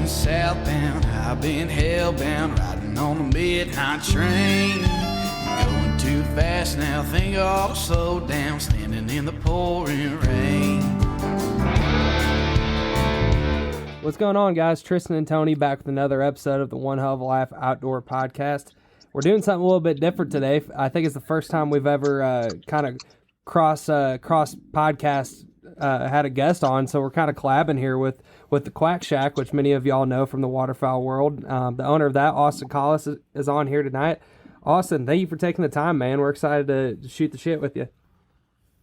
been southbound, I've been hellbound, riding on the midnight train. Going too fast now, think I'll slow down, standing in the pouring rain. What's going on, guys? Tristan and Tony back with another episode of the One Hell of a Life Outdoor Podcast. We're doing something a little bit different today. I think it's the first time we've ever kind of cross podcast had a guest on, so we're kind of collabing here with the Quack Shack, which many of y'all know from the waterfowl world. The owner of that, Austin Collis, is on here tonight. Austin, thank you for taking the time, man. We're excited to shoot the shit with you.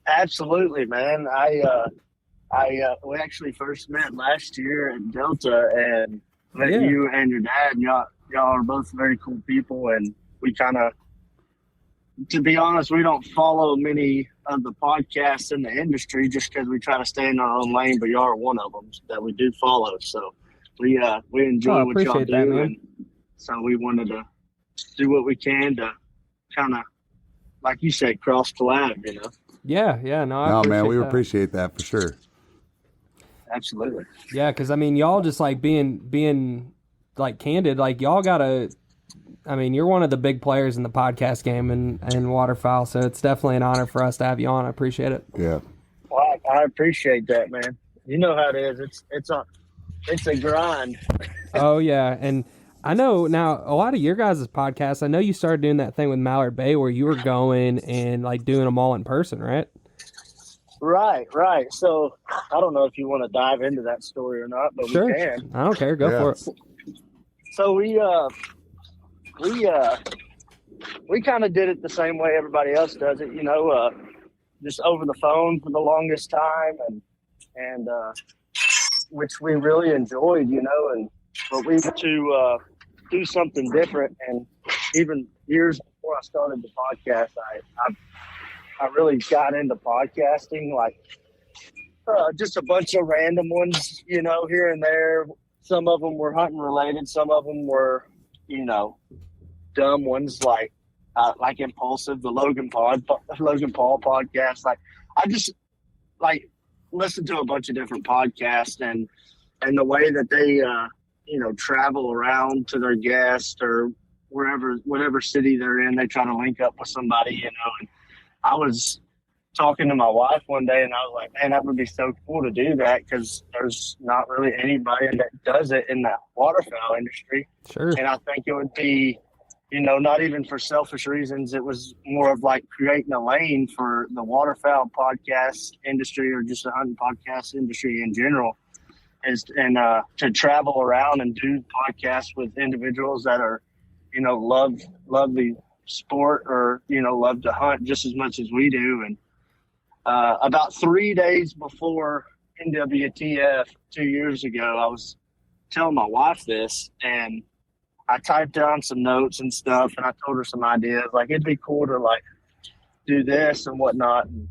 Absolutely, man. We actually first met last year at Delta, and met you and your dad. And y'all are both very cool people, and we kind of, to be honest, we don't follow many of the podcasts in the industry just because we try to stay in our own lane. But y'all are one of them that we do follow. So we enjoy what y'all do, and so we wanted to do what we can to kind of, like you said, cross collab. You know? Yeah. No, man, we appreciate that for sure. Absolutely. Yeah, because I mean, y'all just like being like candid, like y'all gotta. I mean, you're one of the big players in the podcast game and waterfowl, so it's definitely an honor for us to have you on. I appreciate it. Yeah. Well, I appreciate that, man. You know how it is. It's a grind. Oh yeah, and I know now a lot of your guys' podcasts. I know you started doing that thing with Mallard Bay where you were going and like doing them all in person, right? Right. So I don't know if you want to dive into that story or not, but sure. We can. I don't care. Go for it. So we kind of did it the same way everybody else does it, just over the phone for the longest time, and which we really enjoyed, but we were to do something different. And even years before I started the podcast, I really got into podcasting, like just a bunch of random ones, here and there. Some of them were hunting related. Some of them were, dumb ones like Impulsive, the Logan Paul podcast. Like I just listen to a bunch of different podcasts and the way that they, travel around to their guests or whatever city they're in, they try to link up with somebody, and I was talking to my wife one day, and I was like, man, that would be so cool to do that because there's not really anybody that does it in the waterfowl industry. Sure. And I think it would be, not even for selfish reasons. It was more of like creating a lane for the waterfowl podcast industry or just the hunting podcast industry in general, to travel around and do podcasts with individuals that are, love the sport or love to hunt just as much as we do. And about 3 days before NWTF 2 years ago, I was telling my wife this, and I typed down some notes and stuff, and I told her some ideas, like it'd be cool to like do this and whatnot. And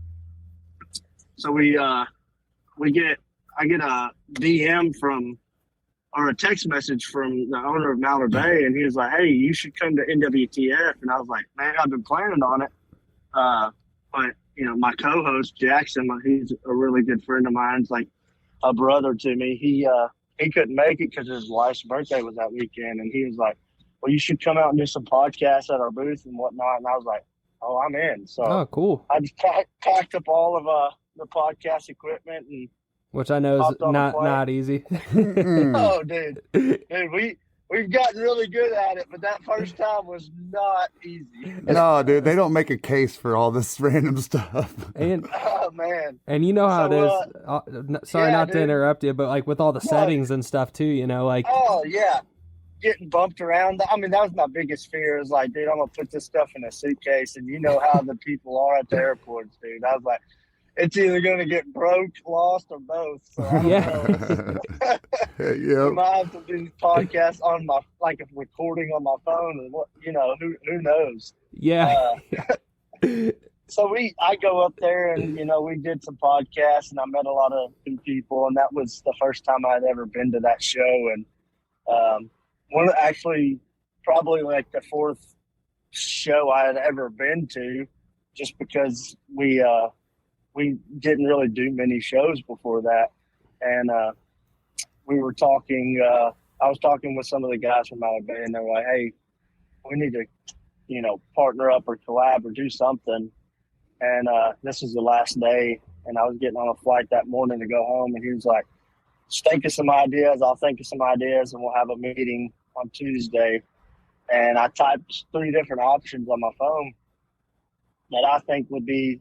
so I get a DM or a text message from the owner of Mallard Bay, and he was like, hey, you should come to NWTF. And I was like, man, I've been planning on it. But, my co-host, Jackson, he's a really good friend of mine. He's like a brother to me. He couldn't make it because his wife's birthday was that weekend. And he was like, well, you should come out and do some podcasts at our booth and whatnot. And I was like, oh, I'm in. So cool. I just packed up all of the podcast equipment, and which I know is not easy. Oh, dude, we've gotten really good at it, but that first time was not easy. No, dude, they don't make a case for all this random stuff. And oh man, and you know how it is. Sorry, not to interrupt you, but like with all the settings and stuff too, like. Oh yeah, getting bumped around. I mean, that was my biggest fear. Is like, dude, I'm gonna put this stuff in a suitcase, and you know how the people are at the airports, dude. I was like, it's either going to get broke, lost, or both. So I don't know. Yep. I might have to do podcasts on my, like, a recording on my phone, and what, who knows? Yeah. So I go up there, and we did some podcasts, and I met a lot of new people, and that was the first time I'd ever been to that show, and probably like the fourth show I had ever been to, just because we didn't really do many shows before that. And we were talking I was talking with some of the guys from Malibu, and they're like, "Hey, we need to, partner up or collab or do something." And this was the last day, and I was getting on a flight that morning to go home, and he was like, "Just think of some ideas. I'll think of some ideas, and we'll have a meeting on Tuesday." And I typed 3 different options on my phone that I think would be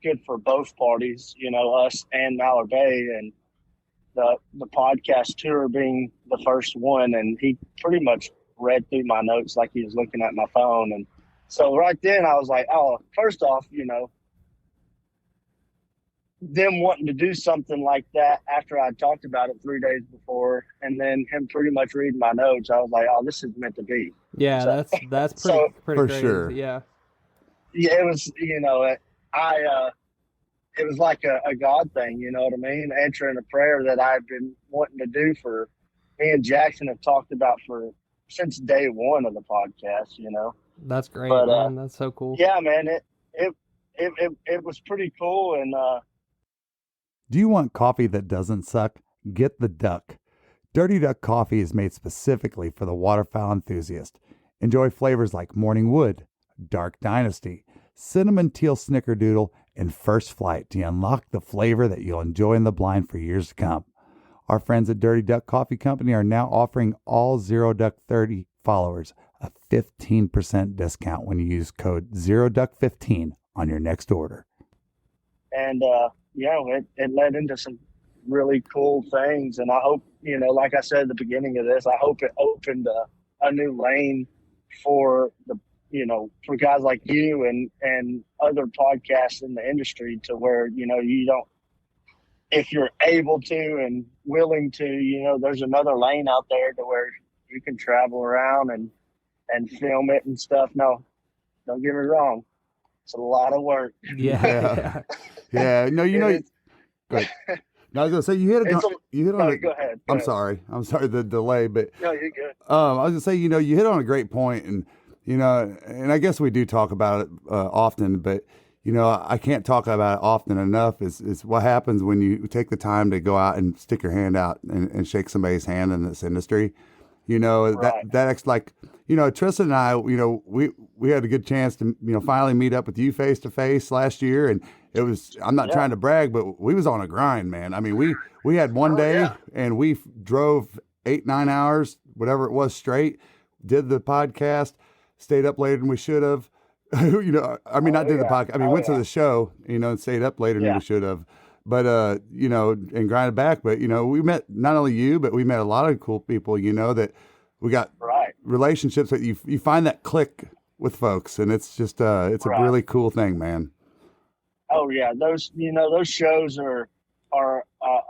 good for both parties, us and Mallard Bay, and the podcast tour being the first one. And he pretty much read through my notes like he was looking at my phone. And so right then I was like, oh, first off, them wanting to do something like that after I talked about it 3 days before, and then him pretty much reading my notes, I was like, oh, this is meant to be. Yeah, So, that's so, pretty for crazy. sure. Yeah. Yeah, it was, it was like a God thing, you know what I mean? Answering a prayer that I've been wanting to do for, me and Jackson have talked about since day one of the podcast, That's great, But, man. That's so cool. Yeah, man, it was pretty cool. And Do you want coffee that doesn't suck? Get the Duck. Dirty Duck coffee is made specifically for the waterfowl enthusiast. Enjoy flavors like Morning Wood, Dark Dynasty, Cinnamon Teal Snickerdoodle, and First Flight to unlock the flavor that you'll enjoy in the blind for years to come. Our friends at Dirty Duck Coffee Company are now offering all Zero Duck 30 followers a 15% discount when you use code ZeroDuck15 on your next order. And it led into some really cool things. And I hope, like I said at the beginning of this, I hope it opened a new lane for for guys like you and other podcasts in the industry, to where, you don't, if you're able to and willing to, there's another lane out there to where you can travel around and film it and stuff. No, don't get me wrong. It's a lot of work. Yeah. Yeah. No, go ahead. No, I was gonna say you hit on Go ahead. I'm sorry the delay, but No, you're good. I was gonna say, you hit on a great point, and and I guess we do talk about it often, but I can't talk about it often enough. Is what happens when you take the time to go out and stick your hand out and shake somebody's hand in this industry. Right. That's like, Tristan and I, we had a good chance to, finally meet up with you face to face last year. And it was, I'm not trying to brag, but we was on a grind, man. I mean, we had one day and we drove 8-9 hours, whatever it was, straight, did the podcast, stayed up later than we should have. I mean, not did the podcast. I mean, went to the show, and stayed up later than we should have. But, and grinded back. But, we met not only you, but we met a lot of cool people, that we got relationships that you find that click with folks. And it's just, it's a really cool thing, man. Oh yeah. Those shows are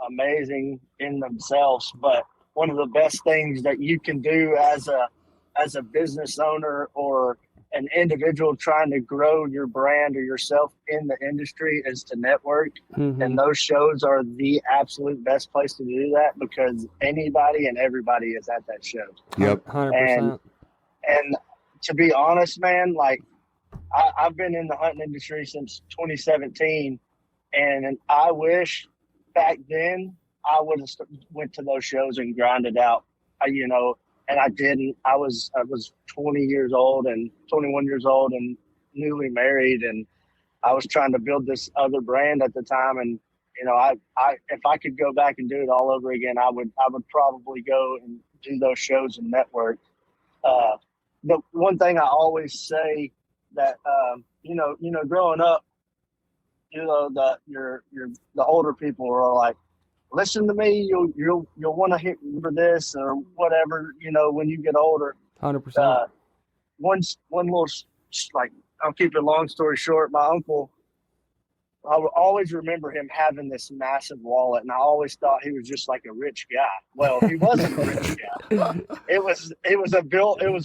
amazing in themselves, but one of the best things that you can do as a business owner or an individual trying to grow your brand or yourself in the industry is to network. Mm-hmm. And those shows are the absolute best place to do that, because anybody and everybody is at that show. Yep. 100%. And to be honest, man, like I've been in the hunting industry since 2017, and I wish back then I would have went to those shows and grinded out, and I didn't. I was 21 years old and newly married, and I was trying to build this other brand at the time. And I if I could go back and do it all over again, I would probably go and do those shows and network. The one thing I always say that growing up, that the older people are like, listen to me, you'll want to hit for this or whatever, when you get older. 100%. One little, like, I'll keep it long story short. My uncle, I will always remember him having this massive wallet, and I always thought he was just like a rich guy. Well, he wasn't a rich guy. It was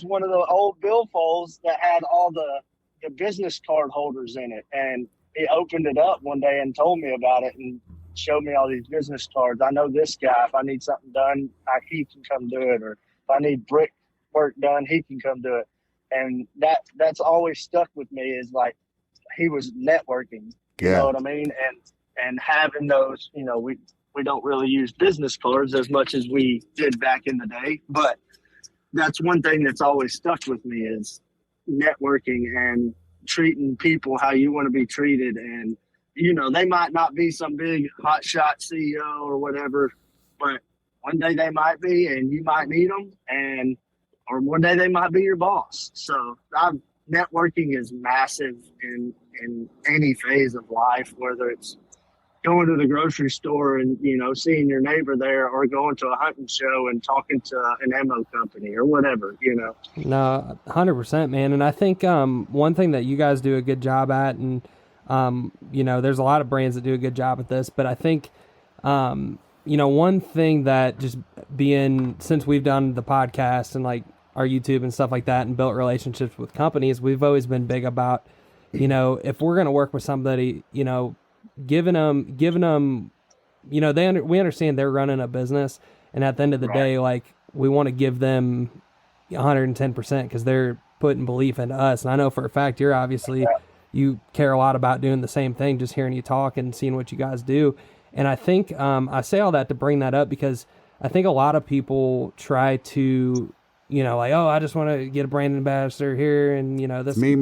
one of the old billfolds that had all the business card holders in it, and he opened it up one day and told me about it and showed me all these business cards. I know this guy. If I need something done, he can come do it. Or if I need brick work done, he can come do it. And that's always stuck with me, is like, he was networking. You know what I mean? And having those, we don't really use business cards as much as we did back in the day. But that's one thing that's always stuck with me is networking and treating people how you want to be treated. And, you know, they might not be some big hotshot CEO or whatever, but one day they might be, and you might need them, or one day they might be your boss. So networking is massive in any phase of life, whether it's going to the grocery store and, you know, seeing your neighbor there, or going to a hunting show and talking to an ammo company or whatever, you know. No, 100%, man. And I think one thing that you guys do a good job at, and you know, there's a lot of brands that do a good job at this, but I think you know, one thing that just since we've done the podcast and like our YouTube and stuff like that and built relationships with companies, we've always been big about, you know, if we're going to work with somebody, you know, giving them, you know, we understand they're running a business, and at the end of the day, like, we want to give them 110% because they're putting belief into us. And I know for a fact you're obviously, you care a lot about doing the same thing, just hearing you talk and seeing what you guys do. And I think I say all that to bring that up because I think a lot of people try to, you know, like, oh, I just want to get a brand ambassador here, and, you know, this me,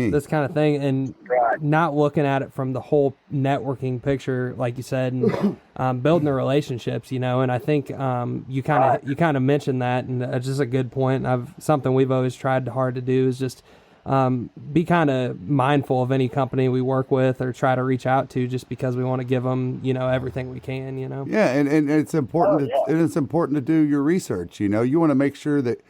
this kind of thing, and not looking at it from the whole networking picture, like you said, and building the relationships, you know. And I think you kind of mentioned that, and it's just a good point. Something we've always tried hard to do is just be kind of mindful of any company we work with or try to reach out to, just because we want to give them, you know, everything we can, you know. Yeah, and it's important it's important to do your research. You know, you want to make sure that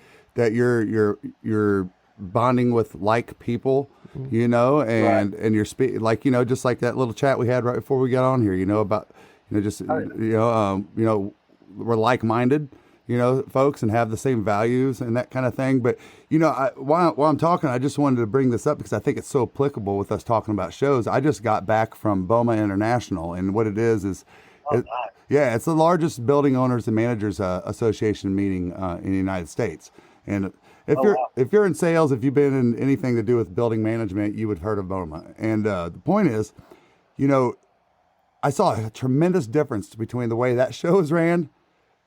you're bonding with like people, you know, and you're like, you know, just like that little chat we had right before we got on here, you know, about, you know, just you know, we're like-minded, you know, folks, and have the same values and that kind of thing. But, you know, while I'm talking, I just wanted to bring this up because I think it's so applicable with us talking about shows. I just got back from BOMA International, and what it is it's the largest building owners and managers association meeting in the United States. And if you're in sales, if you've been in anything to do with building management, you would have heard of BOMA. And the point is, you know, I saw a tremendous difference between the way that show is ran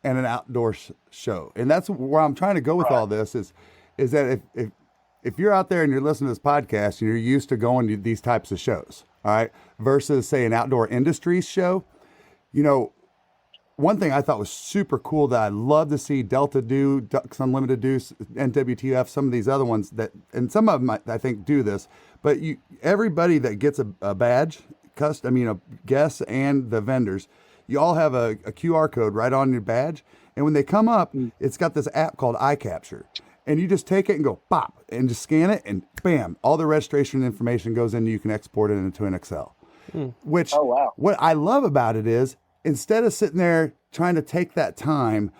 and an outdoor show. And that's where I'm trying to go with all this is that if you're out there and you're listening to this podcast and you're used to going to these types of shows, all right, versus say an outdoor industries show, you know, one thing I thought was super cool that I love to see Delta do, Ducks Unlimited do, NWTF, some of these other ones and some of them I think do this, but everybody that gets a badge, guests and the vendors, you all have a QR code right on your badge. And when they come up, it's got this app called iCapture. And you just take it and go pop and just scan it, and bam, all the registration information goes in. You can export it into an Excel. Which, what I love about it is, instead of sitting there trying to take that time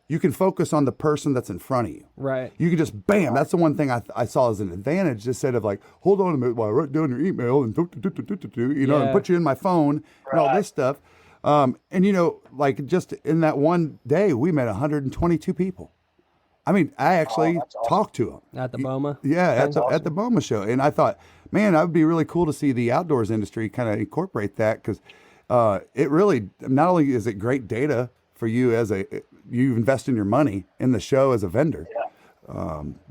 you can focus on the person that's in front of you. Right. You can just, bam, that's the one thing I saw as an advantage, instead of like, hold on a minute while I write down your email and you know, and put you in my phone and all this stuff. And, you know, like just in that one day, we met 122 people. I mean, I actually talked to them. At the BOMA? Yeah, at the BOMA show. And I thought, man, that would be really cool to see the outdoors industry kind of incorporate that, because it really, not only is it great data for you you invest in your money in the show as a vendor,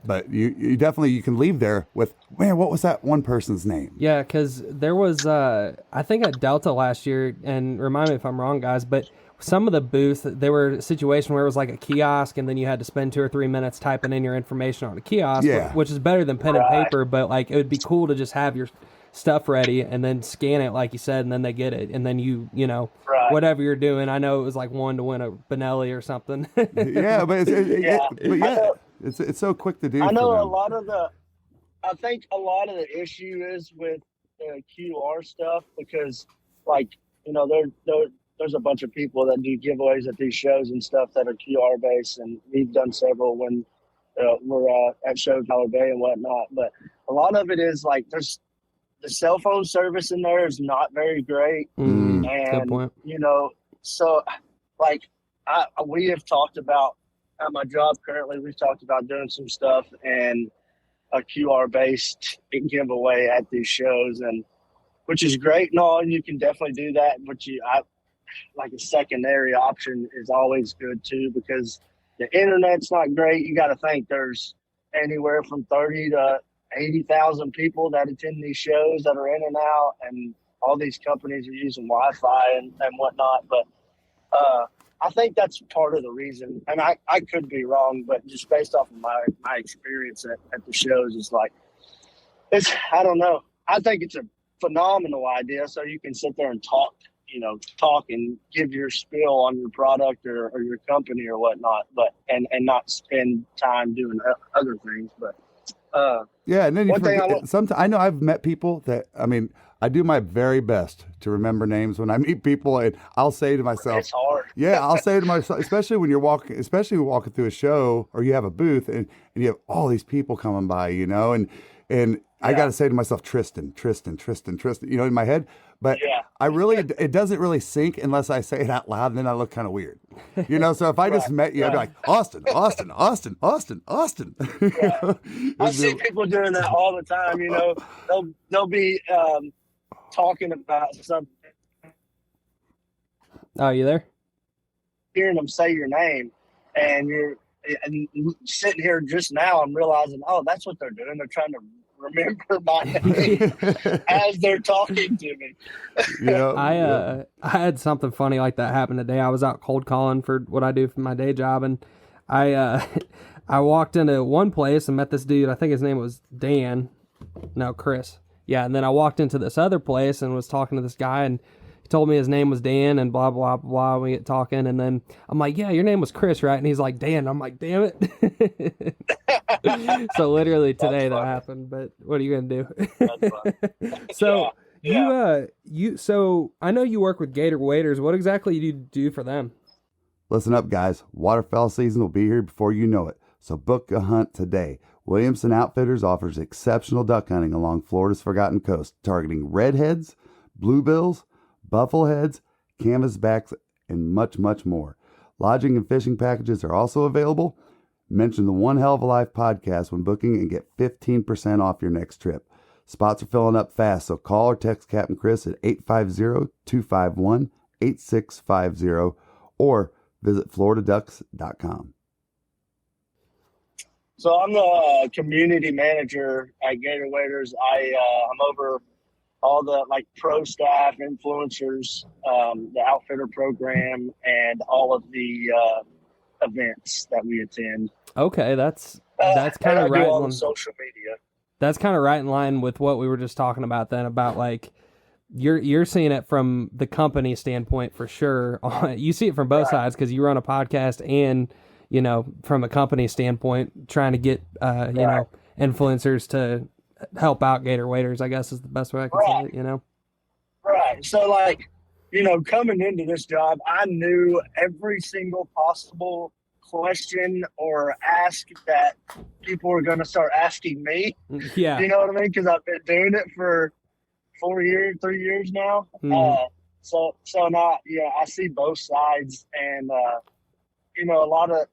but you definitely, you can leave there with, man, what was that one person's name? Yeah, because there was, I think at Delta last year, and remind me if I'm wrong, guys, but some of the booths, there were a situation where it was like a kiosk, and then you had to spend 2 or 3 minutes typing in your information on a kiosk, which is better than pen and paper, but like it would be cool to just have your stuff ready and then scan it like you said, and then they get it, and then you know, whatever you're doing. I know it was like one to win a Benelli or something. It's so quick to do. I know I think a lot of the issue is with the QR stuff, because, like, you know, there's a bunch of people that do giveaways at these shows and stuff that are QR based, and we've done several when we're at show Dollar Bay and whatnot. But a lot of it is like the cell phone service in there is not very great, and good point. You know, so like we have talked about at my job currently, we've talked about doing some stuff and a QR based giveaway at these shows, and which is great and all. You can definitely do that, but like a secondary option is always good too, because the internet's not great. You got to think there's anywhere from 30 to 80,000 people that attend these shows that are in and out, and all these companies are using Wi-Fi and whatnot. But I think that's part of the reason, and I could be wrong, but just based off of my experience at the shows, is like, I don't know. I think it's a phenomenal idea, so you can sit there and talk and give your spiel on your product or your company or whatnot, but and not spend time doing other things. But yeah, and then sometimes I know I've met people that, I mean, I do my very best to remember names when I meet people, and I'll say to myself, it's hard. Yeah, I'll say to myself, especially when you're walking through a show or you have a booth and you have all these people coming by, and I got to say to myself, Tristan, in my head. But it doesn't really sink unless I say it out loud, and then I look kind of weird, So if I just met you, I'd be like, Austin. Yeah. I see people doing that all the time. They'll be talking about something. Oh, you there? Hearing them say your name, and you're sitting here just now, I'm realizing, that's what they're doing. They're trying to remember my name as they're talking to me. I had something funny like that happen today. I was out cold calling for what I do for my day job, and I walked into one place and met this dude. I think his name was Chris. Yeah, and then I walked into this other place and was talking to this guy, and he told me his name was Dan, and blah, blah, blah. We get talking, and then I'm like, yeah, your name was Chris, right? And he's like, Dan. I'm like, damn it. So literally today that happened, but what are you going to do? That's fun. So so I know you work with Gator Waders. What exactly do you do for them? Listen up, guys. Waterfowl season will be here before you know it, so book a hunt today. Williamson Outfitters offers exceptional duck hunting along Florida's Forgotten Coast, targeting redheads, bluebills, buffleheads, canvasbacks, and much, much more. Lodging and fishing packages are also available. Mention the One Hell of a Life podcast when booking and get 15% off your next trip. Spots are filling up fast, so call or text Captain Chris at 850-251-8650 or visit floridaducks.com. So I'm the community manager at Gator Waders. I'm over all the pro staff, influencers, the outfitter program, and all of the events that we attend. Okay, that's kind of right. All the social media. That's kind of right in line with what we were just talking about then, about you're seeing it from the company standpoint for sure. You see it from both sides because you run a podcast and from a company standpoint, trying to get influencers to help out Gator Waders, I guess is the best way I can say it. Right. So coming into this job, I knew every single possible question or ask that people were going to start asking me. Yeah. You know what I mean? Because I've been doing it for 3 years now. Mm-hmm. So now, I see both sides, and a lot of,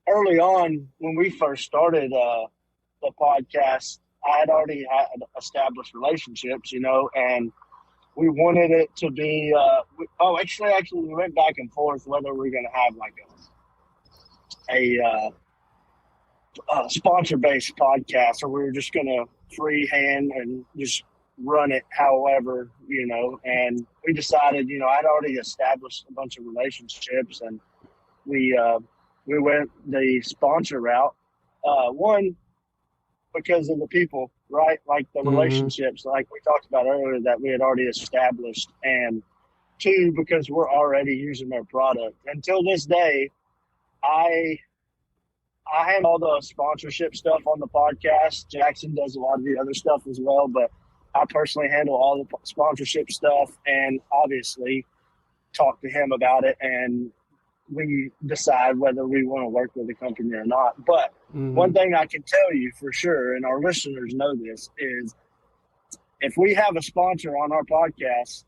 early on when we first started the podcast, I had already had established relationships, and we wanted it to be, actually we went back and forth whether we were going to have a sponsor-based podcast, or we were just going to freehand and just run it however, and we decided, I'd already established a bunch of relationships, and we went the sponsor route. One, because of the people, right? Like the relationships, like we talked about earlier, that we had already established. And two, because we're already using their product. Until this day, I handle all the sponsorship stuff on the podcast. Jackson does a lot of the other stuff as well, but I personally handle all the sponsorship stuff, and obviously talk to him about it, and we decide whether we want to work with the company or not. But one thing I can tell you for sure, and our listeners know this, is if we have a sponsor on our podcast,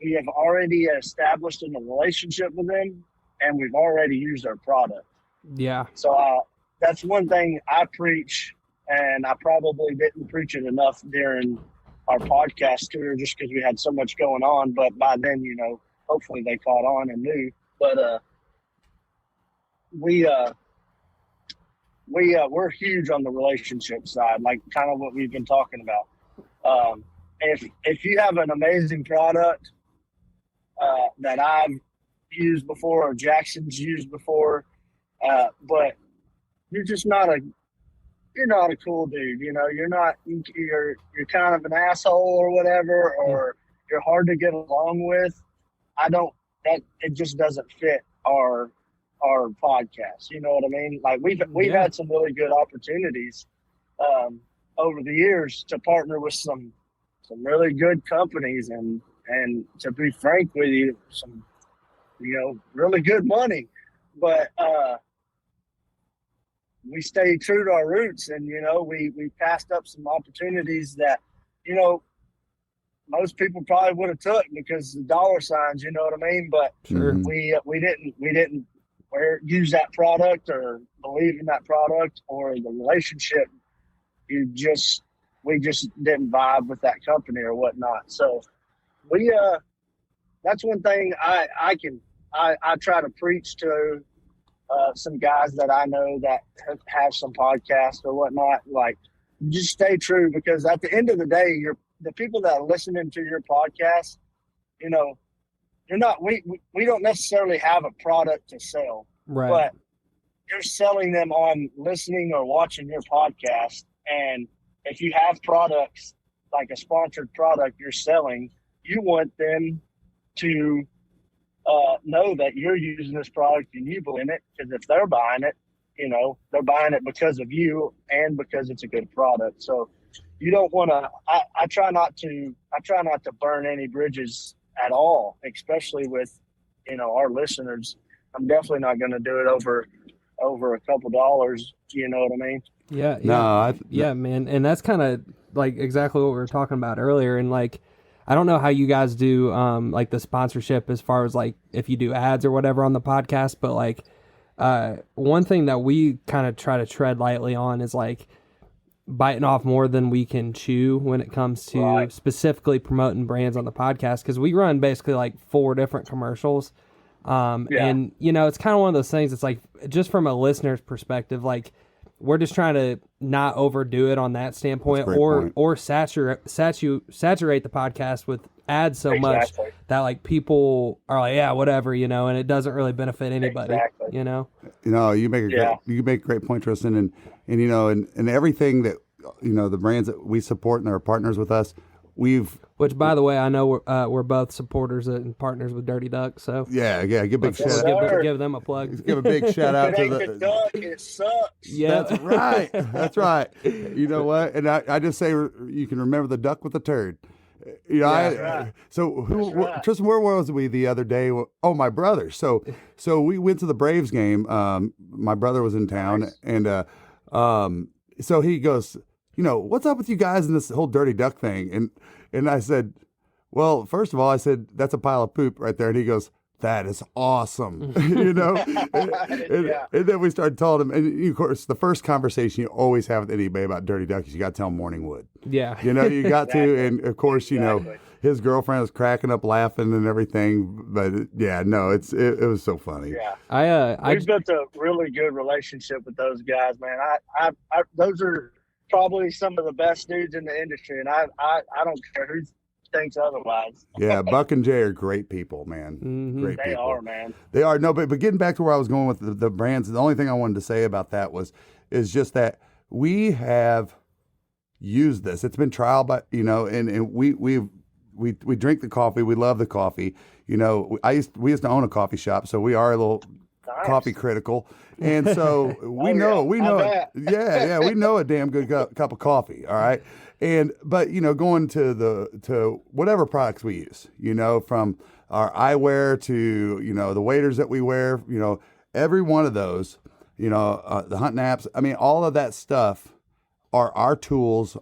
we have already established a relationship with them, and we've already used their product. Yeah. So that's one thing I preach, and I probably didn't preach it enough during our podcast tour just because we had so much going on. But by then, hopefully they caught on and knew. But we're huge on the relationship side, like kind of what we've been talking about. If you have an amazing product that I've used before or Jackson's used before, but you're just not a cool dude, you're kind of an asshole or whatever, or you're hard to get along with. It just doesn't fit our podcast. You know what I mean? Like we've had some really good opportunities over the years to partner with some really good companies and to be frank with you, some really good money, but we stayed true to our roots, and we passed up some opportunities that most people probably would have took because the dollar signs, you know what I mean? But Sure. we didn't use that product or believe in that product or the relationship. We just didn't vibe with that company or whatnot. So that's one thing I try to preach to some guys that I know that have some podcasts or whatnot. Like, just stay true, because at the end of the day, the people that are listening to your podcast, you're not. We don't necessarily have a product to sell, Right. but you're selling them on listening or watching your podcast. And if you have products, like a sponsored product you're selling, you want them to know that you're using this product and you believe in it, because if they're buying it, they're buying it because of you and because it's a good product. So you don't want to. I try not to burn any bridges at all, especially with our listeners. I'm definitely not going to do it over a couple dollars. You know what I mean? Yeah. No, Yeah, man. And that's kind of like exactly what we were talking about earlier. And like, I don't know how you guys do like the sponsorship as far as like if you do ads or whatever on the podcast, but like one thing that we kind of try to tread lightly on is like biting off more than we can chew when it comes to specifically promoting brands on the podcast, because we run basically like 4 different commercials. And it's kind of one of those things. It's like, just from a listener's perspective, like, we're just trying to not overdo it on that standpoint, or saturate the podcast with ads so much that like people are like, yeah, whatever, and it doesn't really benefit anybody. Exactly. You make a great point, Tristan, and everything that the brands that we support and that are partners with us, which, by the way, I know we're both supporters and partners with Dirty Duck. So give give them a plug. Let's give a big shout out to the duck. It sucks. Yeah, that's right. That's right. You know what? And I just say you can remember the duck with the turd. Tristan, where was we the other day? Oh, my brother. So we went to the Braves game. My brother was in town, nice. And so he goes, what's up with you guys in this whole Dirty Duck thing? And I said, well, first of all, I said, that's a pile of poop right there. And he goes, that is awesome. And then we started telling him, and of course, the first conversation you always have with anybody about Dirty Duck is you got to tell them Morningwood. Yeah. You got to, and of course, his girlfriend was cracking up laughing and everything. But it was so funny. Yeah. We've built a really good relationship with those guys, man. I those are probably some of the best dudes in the industry, and I don't care who thinks otherwise. Yeah, Buck and Jay are great people, man. Mm-hmm. Great people. They are, man. They are. No, but getting back to where I was going with the brands, the only thing I wanted to say about that is just that we have used this. It's been trial, but and we drink the coffee. We love the coffee. We used to own a coffee shop, so we are a little coffee critical, and so we know we know a damn good cup of coffee. All right. But going to whatever products we use, from our eyewear to the waders that we wear, every one of those, the hunting apps. I mean, all of that stuff are our tools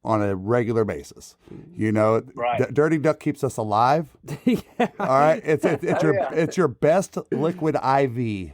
on a regular basis. Dirty Duck keeps us alive. Yeah. All right, it's your best liquid IV.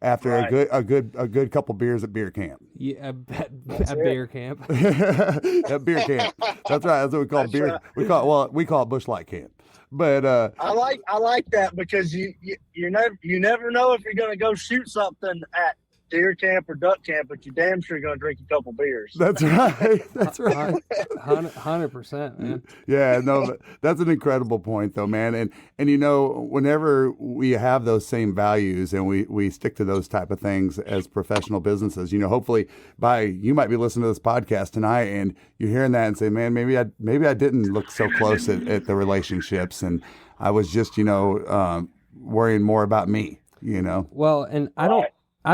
After a good couple beers at beer camp. Yeah, at beer camp. At beer camp. That's right. That's what we call beer. Right. We call it Bush Light camp. But I like that because you never know if you're going to go shoot something at deer camp or duck camp, but you damn sure going to drink a couple beers. that's right. That's right. 100%, man. Yeah, no, that's an incredible point though, man. And you know, whenever we have those same values and we stick to those type of things as professional businesses, you know, hopefully you might be listening to this podcast tonight and you're hearing that and say, man, maybe I didn't look so close at the relationships and I was just, you know, worrying more about me, you know. Well, and I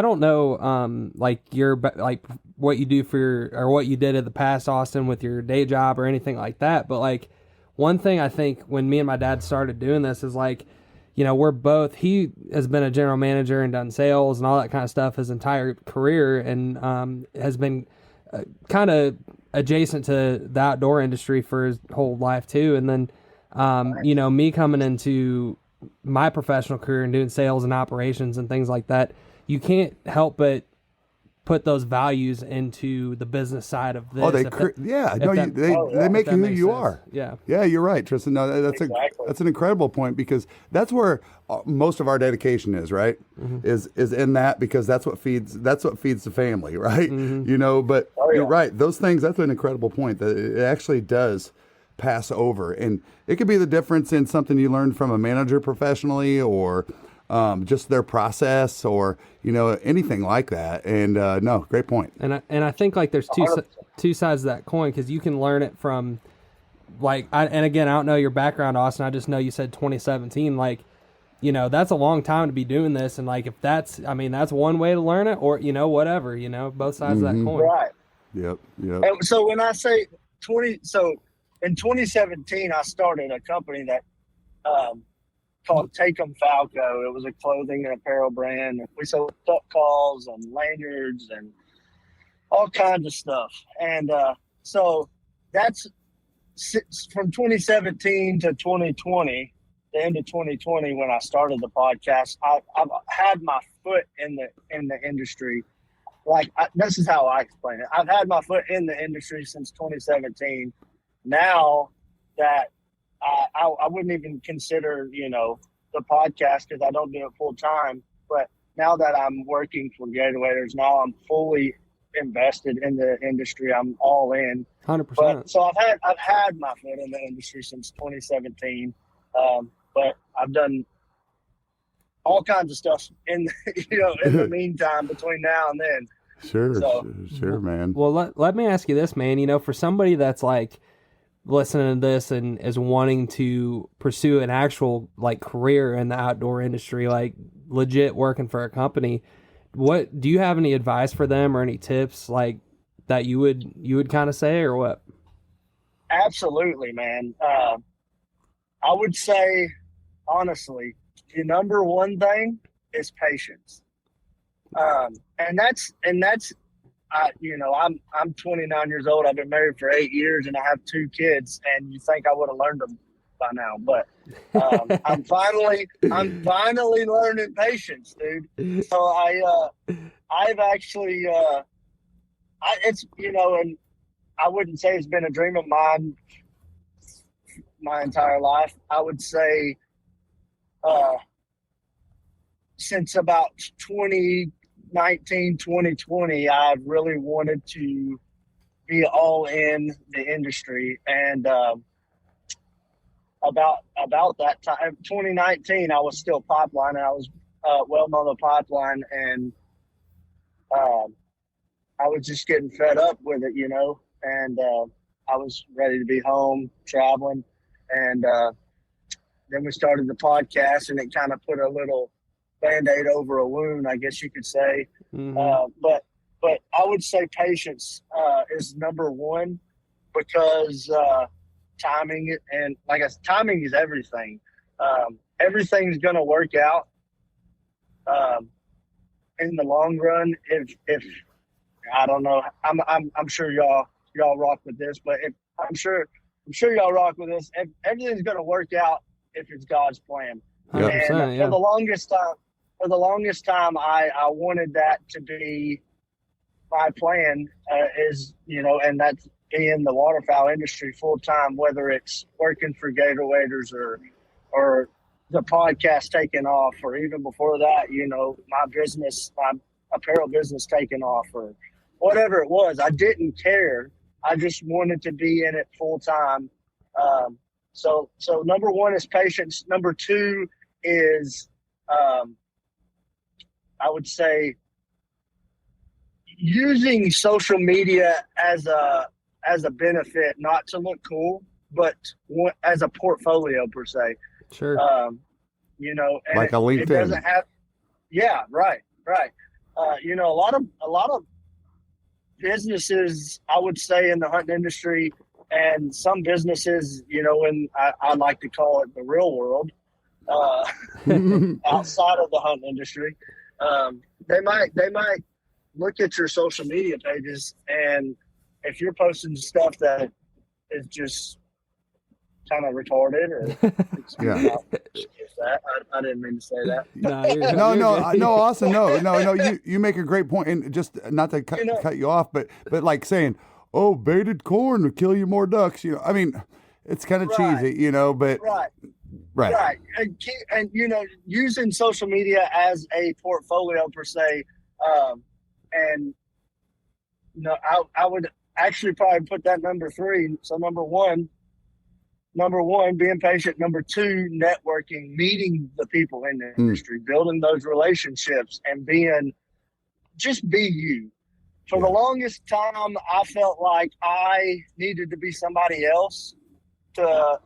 don't know, like like what you do or what you did in the past, Austin, with your day job or anything like that. But like one thing I think when me and my dad started doing this is like, you know, he has been a general manager and done sales and all that kind of stuff his entire career and has been kind of adjacent to the outdoor industry for his whole life too. And then, you know, me coming into my professional career and doing sales and operations and things like that, you can't help but put those values into the business side of this. Oh, they make you who you are. Yeah. Yeah, you're right, Tristan. No, that's an incredible point because that's where most of our dedication is, right? Mm-hmm. Is in that because that's what feeds the family, right? Mm-hmm. You know, but you're right. Those things, that's an incredible point that it actually does pass over. And it could be the difference in something you learned from a manager professionally or just their process or, you know, anything like that. And no, great point. And I think like there's two sides of that coin because you can learn it from like, and again, I don't know your background, Austin. I just know you said 2017, like, you know, that's a long time to be doing this. And like, if that's one way to learn it or, you know, whatever, you know, both sides of that coin. Right. Yep. And so when I say in 2017, I started a company that, called Take 'em Falco. It was a clothing and apparel brand. We sold duck calls and lanyards and all kinds of stuff. And so that's from 2017 to 2020, the end of 2020 when I started the podcast. I've had my foot in the industry. Like this is how I explain it. I've had my foot in the industry since 2017. Now that I wouldn't even consider, you know, the podcast because I don't do it full time. But now that I'm working for Gators, now I'm fully invested in the industry. I'm all in. 100%. So I've had my foot in the industry since 2017. But I've done all kinds of stuff in the meantime between now and then. Sure, man. Well, let me ask you this, man. You know, for somebody that's like listening to this and is wanting to pursue an actual like career in the outdoor industry, like legit working for a company, what do you have any advice for them or any tips like that you would kind of say or what? Absolutely, man. I would say honestly, the number one thing is patience. And that's I'm 29 years old. I've been married for 8 years and I have 2 kids, and you think I would have learned them by now, but I'm finally learning patience, dude. So I've actually and I wouldn't say it's been a dream of mine my entire life. I would say since about 2019, 2020, I've really wanted to be all in the industry. And about that time, 2019, I was still pipelining. I was welding on the pipeline, and I was just getting fed up with it, and I was ready to be home traveling. And then we started the podcast, and it kind of put a little Band-Aid over a wound, I guess you could say. Mm-hmm. But I would say patience is number one, because timing, and like I said, timing is everything. Everything's going to work out in the long run. If I don't know, I'm sure y'all rock with this, but I'm sure y'all rock with this. Everything's going to work out if it's God's plan. Yep. And for the longest time, I wanted that to be my plan, and that's in the waterfowl industry full time, whether it's working for Gator Waders or or the podcast taking off, or even before that, my apparel business taking off, or whatever it was. I didn't care. I just wanted to be in it full time. So number one is patience. Number two is, I would say, using social media as a benefit, not to look cool, but as a portfolio per se. Sure. Like a LinkedIn. It doesn't have. Yeah, right. A lot of businesses, I would say, in the hunting industry, and some businesses, in I like to call it the real world, outside of the hunting industry, they might look at your social media pages, and if you're posting stuff that is just kind of retarded, or Yeah. that, I didn't mean to say that. No, Austin, no. You make a great point, and just not to cut you off, but like saying, "Oh, baited corn will kill you more ducks." I mean, it's kind of cheesy, but right, and using social media as a portfolio per se, and I would actually probably put that number three. So number one, being patient. Number two, networking, meeting the people in the industry, building those relationships, and just be you. For the longest time, I felt like I needed to be somebody else to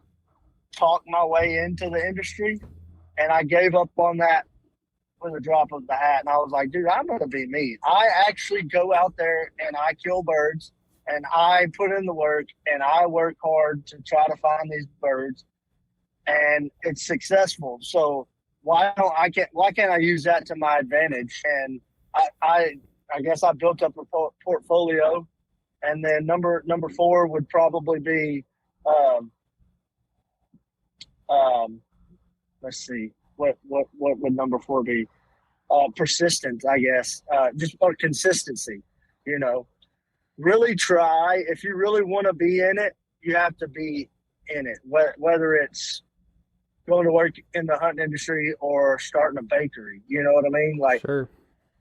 talk my way into the industry. And I gave up on that with a drop of the hat. And I was like, dude, I'm going to be me. I actually go out there and I kill birds, and I put in the work, and I work hard to try to find these birds, and it's successful. So why can't I use that to my advantage? And I guess I built up a portfolio. And then number four would probably be, let's see, what would number four be? Persistence, I guess, or consistency, really try. If you really want to be in it, you have to be in it, whether it's going to work in the hunting industry or starting a bakery, you know what I mean? Like, sure.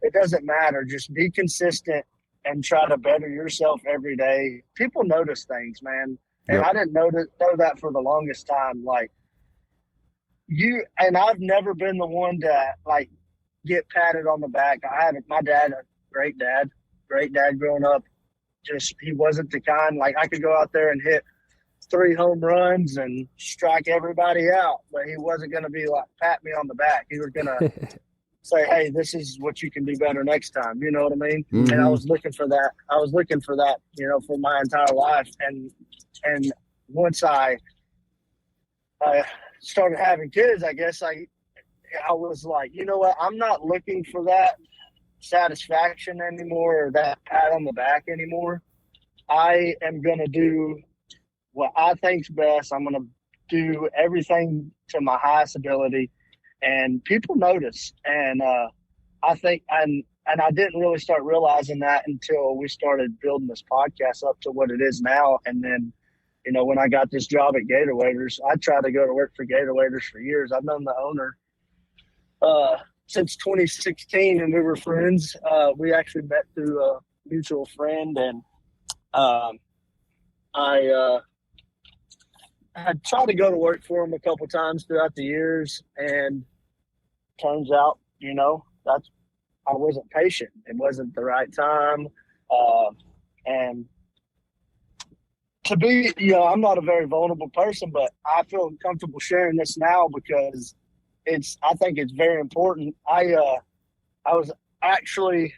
It doesn't matter. Just be consistent and try to better yourself every day. People notice things, man. And I didn't know that for the longest time. Like, I've never been the one to like get patted on the back. I had my dad, a great dad growing up. Just, he wasn't the kind, like, I could go out there and hit 3 home runs and strike everybody out, but he wasn't going to be like, pat me on the back. He was going to say, hey, this is what you can do better next time. You know what I mean? Mm-hmm. And I was looking for that. For my entire life. And once I started having kids, I guess I was like, you know what? I'm not looking for that satisfaction anymore, or that pat on the back anymore. I am going to do what I think's best. I'm going to do everything to my highest ability, and people notice. And I think, and I didn't really start realizing that until we started building this podcast up to what it is now. And then, when I got this job at Gator Waders, I tried to go to work for Gator Waders for years. I've known the owner since 2016, and we were friends. We actually met through a mutual friend, and I tried to go to work for him a couple times throughout the years, and turns out, I wasn't patient. It wasn't the right time, and to be, I'm not a very vulnerable person, but I feel comfortable sharing this now because I think it's very important. I was actually,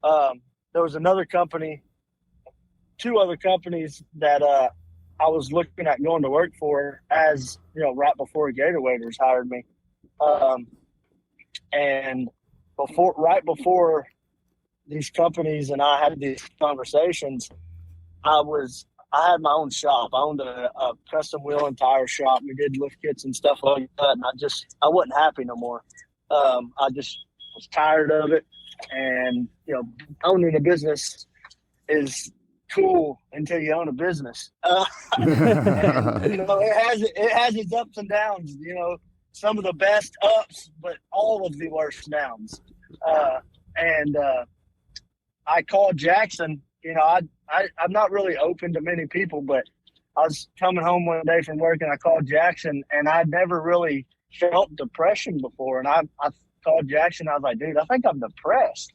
there was another company, 2 other companies that I was looking at going to work for, as right before Gator Waders hired me, and right before these companies and I had these conversations, I had my own shop. I owned a custom wheel and tire shop. We did lift kits and stuff like that. And I wasn't happy no more. I just was tired of it. And, owning a business is cool until you own a business. And, it has its ups and downs. Some of the best ups, but all of the worst downs. And I called Jackson. I'm not really open to many people, but I was coming home one day from work and I called Jackson, and I'd never really felt depression before. And I called Jackson. I was like, dude, I think I'm depressed.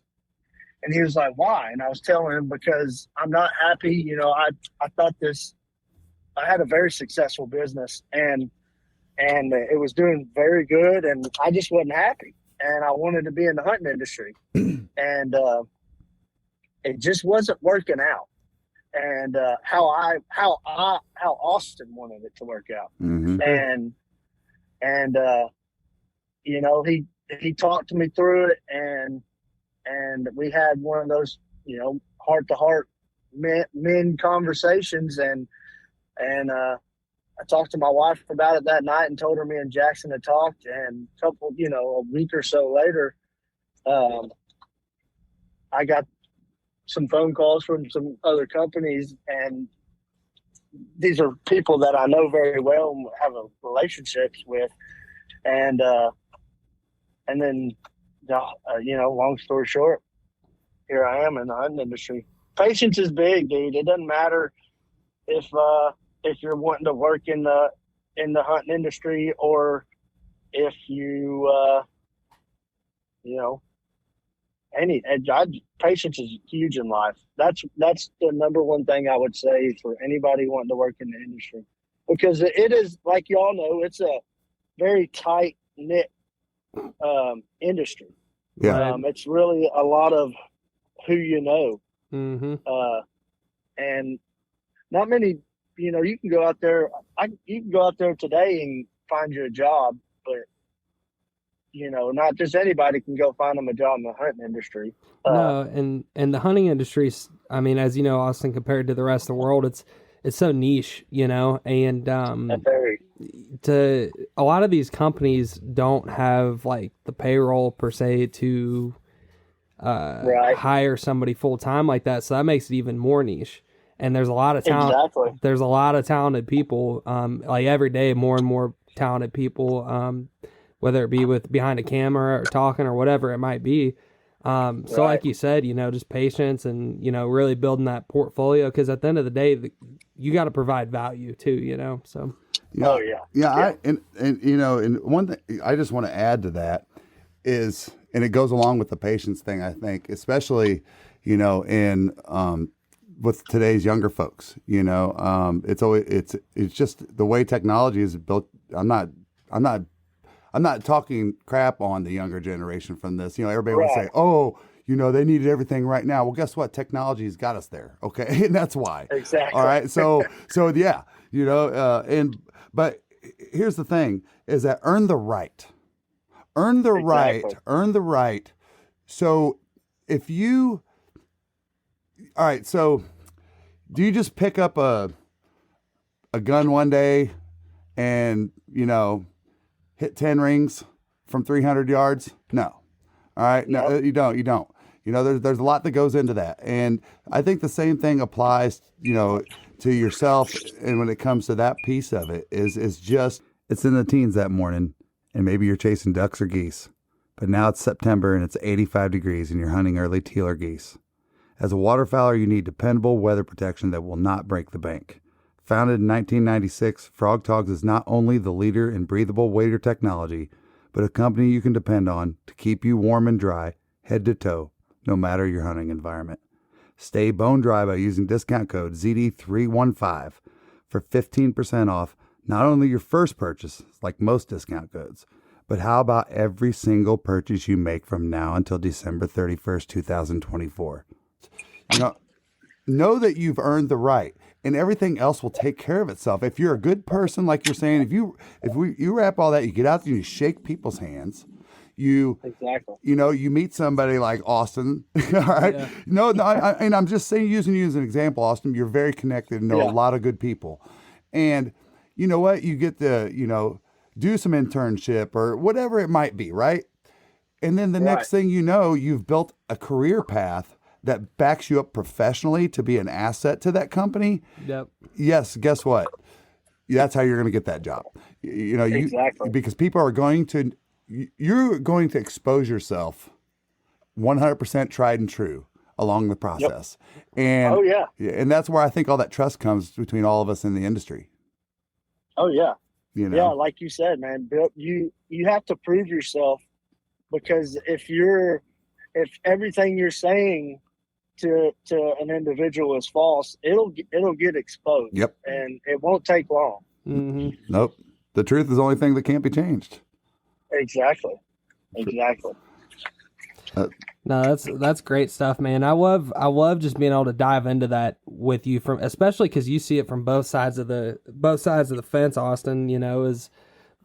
And he was like, why? And I was telling him, because I'm not happy. I thought I had a very successful business and it was doing very good, and I just wasn't happy. And I wanted to be in the hunting industry. And it just wasn't working out. And how Austin wanted it to work out. Mm-hmm. And he talked to me through it, and we had one of those, heart to heart men conversations, and I talked to my wife about it that night and told her me and Jackson had talked, and a week or so later, I got some phone calls from some other companies, and these are people that I know very well and have a relationships with. And then, long story short, here I am in the hunting industry. Patience is big, dude. It doesn't matter if you're wanting to work in the hunting industry, or if patience is huge in life. That's the number one thing I would say for anybody wanting to work in the industry, because it is, like y'all know, it's a very tight knit industry. Yeah. It's really a lot of who you know. Mm-hmm. And not many. You can go out there. You can go out there today and find you a job, but not just anybody can go find them a job in the hunting industry. No, and the hunting industry, I mean, as you know, Austin, compared to the rest of the world, it's so niche, and to a lot of these companies don't have like the payroll per se to hire somebody full time like that, so that makes it even more niche. And there's a lot of talent. Exactly. There's a lot of talented people. Like every day, more and more talented people. Whether it be with behind a camera or talking or whatever it might be. So like you said, just patience and, really building that portfolio, because at the end of the day, you got to provide value too, so. Oh yeah. Yeah. And one thing I just want to add to that is, and it goes along with the patience thing, I think, especially, in, with today's younger folks, it's just the way technology is built. I'm not talking crap on the younger generation from this. Everybody would say, oh, they needed everything right now. Well, guess what? Technology's got us there. Okay. And that's why. Exactly. All right. So yeah, but here's the thing is that earn the right. So so do you just pick up a gun one day and, hit 10 rings from 300 yards? No. All right. No, you don't. There's a lot that goes into that. And I think the same thing applies, to yourself. And when it comes to that piece of it is just, it's in the teens that morning, and maybe you're chasing ducks or geese, but now it's September and it's 85 degrees and you're hunting early teal or geese. As a waterfowler, you need dependable weather protection that will not break the bank. Founded in 1996, Frog Togs is not only the leader in breathable wader technology, but a company you can depend on to keep you warm and dry, head to toe, no matter your hunting environment. Stay bone dry by using discount code ZD315 for 15% off not only your first purchase, like most discount codes, but how about every single purchase you make from now until December 31st, 2024? Know that you've earned the right, and everything else will take care of itself. If you're a good person, like you're saying, if you wrap all that, you get out there and you shake people's hands. You meet somebody like Austin. All right. Yeah. No, and I'm just saying, using you as an example, Austin, you're very connected and know a lot of good people. And you know what? You get to, do some internship or whatever it might be, right? And then the next thing you know, you've built a career path that backs you up professionally to be an asset to that company, Yep. yes, guess what? That's how you're going to get that job. Exactly. Because people are you're going to expose yourself 100% tried and true along the process. And Oh, yeah. and that's where I think all that trust comes between all of us in the industry. Oh, yeah. You know? Yeah, like you said, man, Bill, you have to prove yourself, because if everything you're saying to an individual is false, it'll get exposed. Yep. And it won't take long. Mm-hmm. Nope. The truth is the only thing that can't be changed. Exactly. No, that's great stuff, man. I love just being able to dive into that with you, especially because you see it from both sides of the fence, Austin.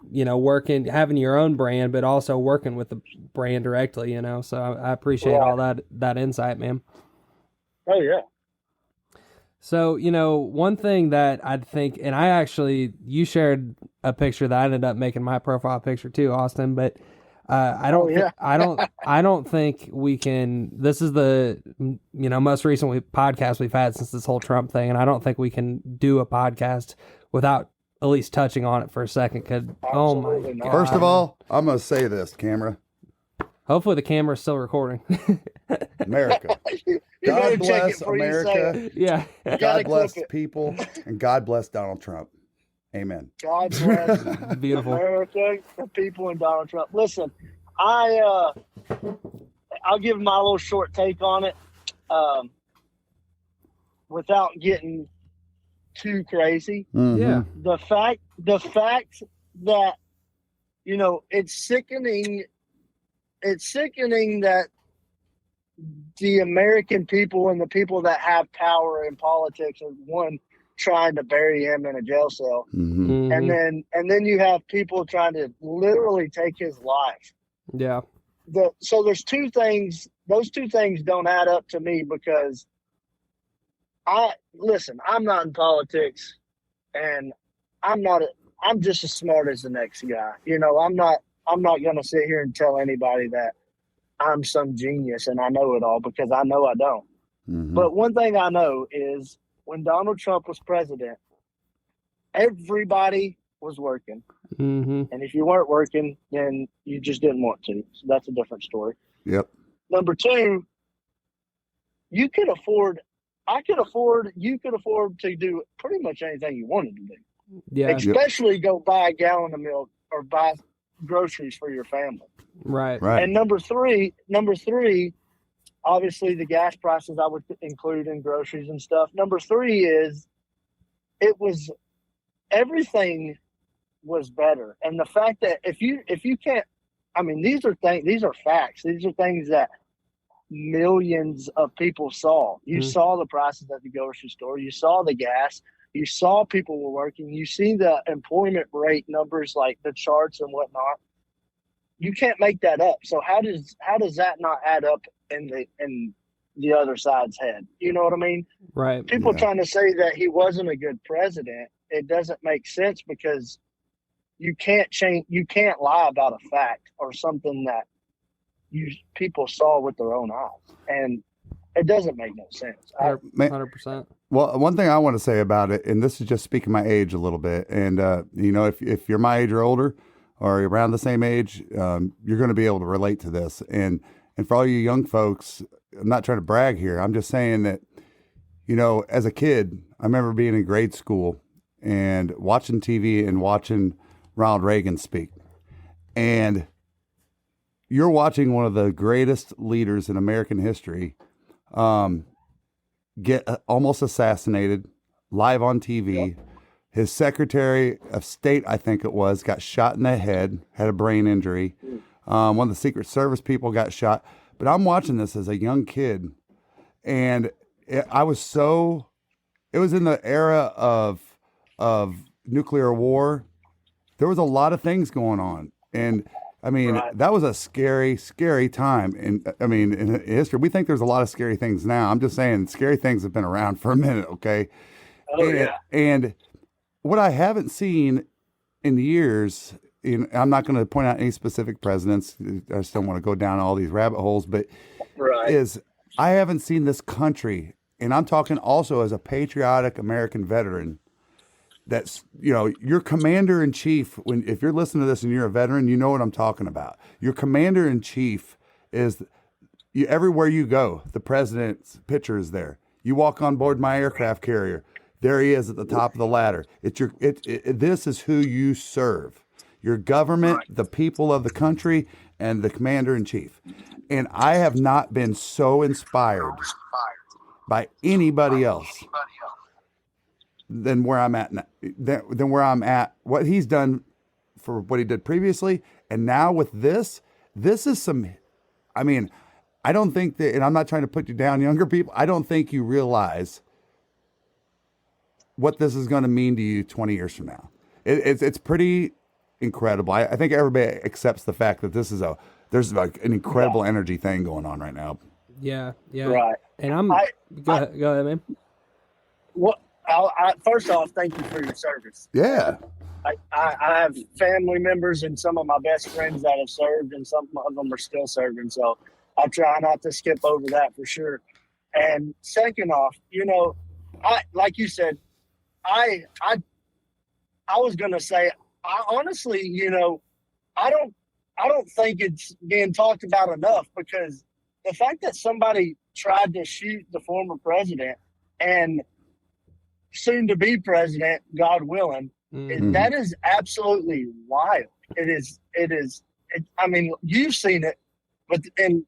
Working, having your own brand, but also working with the brand directly. So I appreciate all that insight, man. Oh yeah. So one thing that I think, and you shared a picture that I ended up making my profile picture too, Austin, but. I don't think we can. This is the most recent podcast we've had since this whole Trump thing, and I don't think we can do a podcast without at least touching on it for a second. Oh my God! First of all, I'm gonna say this, camera. Hopefully the camera's still recording. America. God bless America. Yeah. God bless people, and God bless Donald Trump. Amen. God bless Beautiful. America, the people, and Donald Trump. Listen, I'll give my little short take on it, without getting too crazy. Mm-hmm. Yeah. The fact that it's sickening. It's sickening that the American people and the people that have power in politics are trying to bury him in a jail cell. Mm-hmm. Mhm. And then you have people trying to literally take his life. Yeah. So there's two things. Those two things don't add up to me, because I'm not in politics, and I'm just as smart as the next guy. I'm not going to sit here and tell anybody that I'm some genius and I know it all, because I know I don't. Mm-hmm. But one thing I know is, when Donald Trump was president, everybody was working. Mm-hmm. And if you weren't working, then you just didn't want to. So that's a different story. Yep. Number two, you could afford to do pretty much anything you wanted to do. Yeah. Especially go buy a gallon of milk or buy groceries for your family. Right. And number three, obviously the gas prices I would include in groceries and stuff. Number three is, everything was better. And the fact that if you can't, these are facts. These are things that millions of people saw. You saw the prices at the grocery store. You saw the gas. You saw people were working. You see the employment rate numbers, like the charts and whatnot. You can't make that up. So how does that not add up in the other side's head? You know what I mean? Right. People trying to say that he wasn't a good president, it doesn't make sense, because you can't lie about a fact or something that people saw with their own eyes, and it doesn't make no sense. 100%. Well, one thing I want to say about it, and this is just speaking my age a little bit, and if you're my age or older, or around the same age, you're going to be able to relate to this. And for all you young folks, I'm not trying to brag here. I'm just saying that, as a kid, I remember being in grade school and watching TV and watching Ronald Reagan speak. And you're watching one of the greatest leaders in American history get almost assassinated live on TV. Yep. His Secretary of State, I think it was, got shot in the head, had a brain injury. One of the Secret Service people got shot. But I'm watching this as a young kid, and it was in the era of nuclear war. There was a lot of things going on. And that was a scary, scary time. And in history, we think there's a lot of scary things now. I'm just saying scary things have been around for a minute. Okay. And what I haven't seen in years, I'm not going to point out any specific presidents. I just don't want to go down all these rabbit holes, but is I haven't seen this country, and I'm talking also as a patriotic American veteran, that's, your commander in chief, if you're listening to this and you're a veteran, you know what I'm talking about. Your commander in chief is, everywhere you go, the president's picture is there. You walk on board my aircraft carrier, there he is at the top of the ladder. This is who you serve. Your government, the people of the country, and the commander in chief. And I have not been so inspired by anybody else than where I'm at now, than where I'm at, what he's done for what he did previously. And now with this is I don't think that, and I'm not trying to put you down, younger people, I don't think you realize what this is going to mean to you 20 years from now. It's pretty incredible. I think everybody accepts the fact that there's like an incredible energy thing going on right now. Yeah. Right. And go ahead, man. First off, thank you for your service. Yeah. I have family members and some of my best friends that have served, and some of them are still serving. So I try not to skip over that for sure. And second off, like you said, I was gonna say, I honestly, I don't think it's being talked about enough, because the fact that somebody tried to shoot the former president and soon to be president, God willing, that is absolutely wild. It is. I mean, you've seen it, but in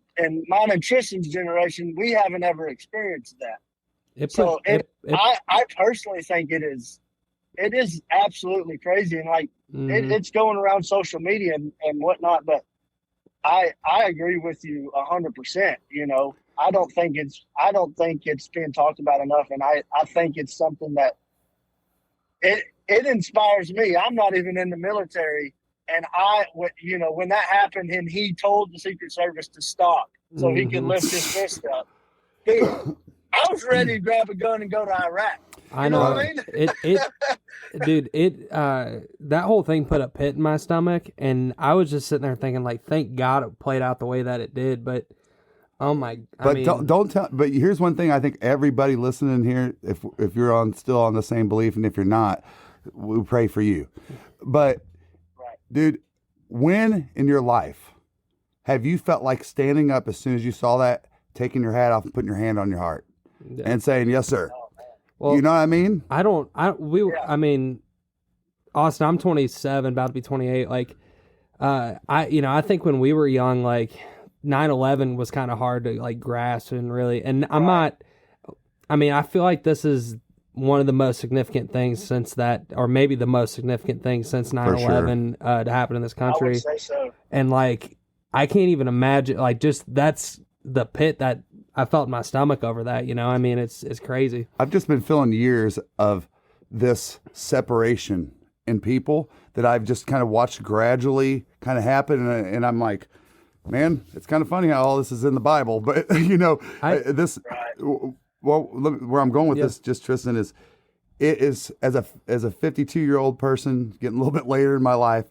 mine and Tristan's generation, we haven't ever experienced that. I personally think it is absolutely crazy, and it's going around social media and whatnot. But I agree with you 100%. I don't think it's being talked about enough, and I think it's something that it inspires me. I'm not even in the military, and when that happened, and he told the Secret Service to stop so he could lift his fist up, dude, I was ready to grab a gun and go to Iraq. I know. What I mean? Dude, that whole thing put a pit in my stomach, and I was just sitting there thinking, like, thank God it played out the way that it did. But don't tell. But here's one thing I think everybody listening here, if you're still on the same belief, and if you're not, we pray for you. But dude, when in your life have you felt like standing up as soon as you saw that, taking your hat off and putting your hand on your heart and saying, "Yes, sir"? Well, you know what I mean? I mean, Austin, I'm 27, about to be 28. Like, I think when we were young, like 9/11 was kind of hard to like grasp and really, and I feel like this is one of the most significant things since that, or maybe the most significant thing since 9/11 to happen in this country. I would say so. And like, I can't even imagine, like, just that's the pit that I felt in my stomach over that, I mean, it's crazy. I've just been feeling years of this separation in people that I've just kind of watched gradually kind of happen. And I'm like, man, it's kind of funny how all this is in the Bible, but where I'm going with this, just Tristan, it is as a 52-year-old person getting a little bit later in my life,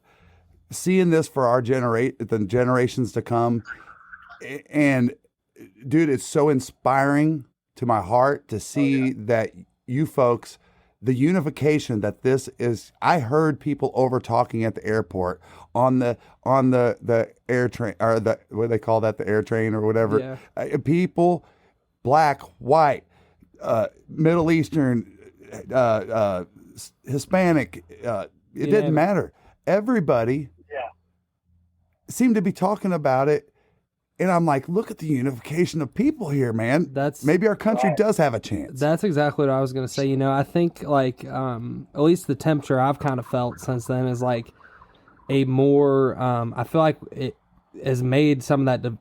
seeing this for the generations to come. And dude, it's so inspiring to my heart to see that you folks, the unification that this is. I heard people over talking at the airport on the air train, or what do they call that, the air train or whatever. Yeah. People, black, white, Middle Eastern, Hispanic, it didn't matter. Everybody seemed to be talking about it. And I'm like, look at the unification of people here, man. Maybe our country does have a chance. That's exactly what I was going to say. I think like, at least the temperature I've kind of felt since then is like a more, I feel like it has made some of that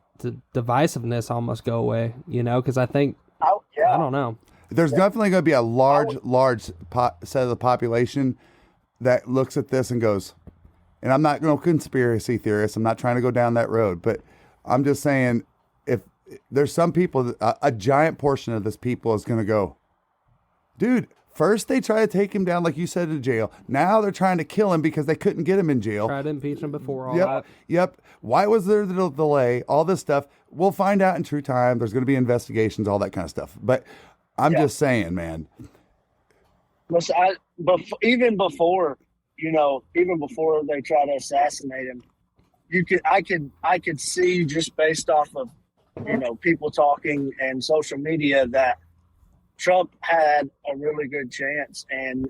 divisiveness almost go away, because I think, I don't know. There's definitely going to be a large set of the population that looks at this and goes, and I'm not no conspiracy theorist, I'm not trying to go down that road, but I'm just saying, if there's some people, a giant portion of this people is going to go, dude, First, they try to take him down, like you said, to jail. Now they're trying to kill him because they couldn't get him in jail. Tried to impeach him before all Yep. that. Yep. Why was there the delay? All this stuff. We'll find out in true time. There's going to be investigations, all that kind of stuff. But I'm just saying, man. Listen, even before they try to assassinate him, I could see just based off of people talking and social media that Trump had a really good chance, and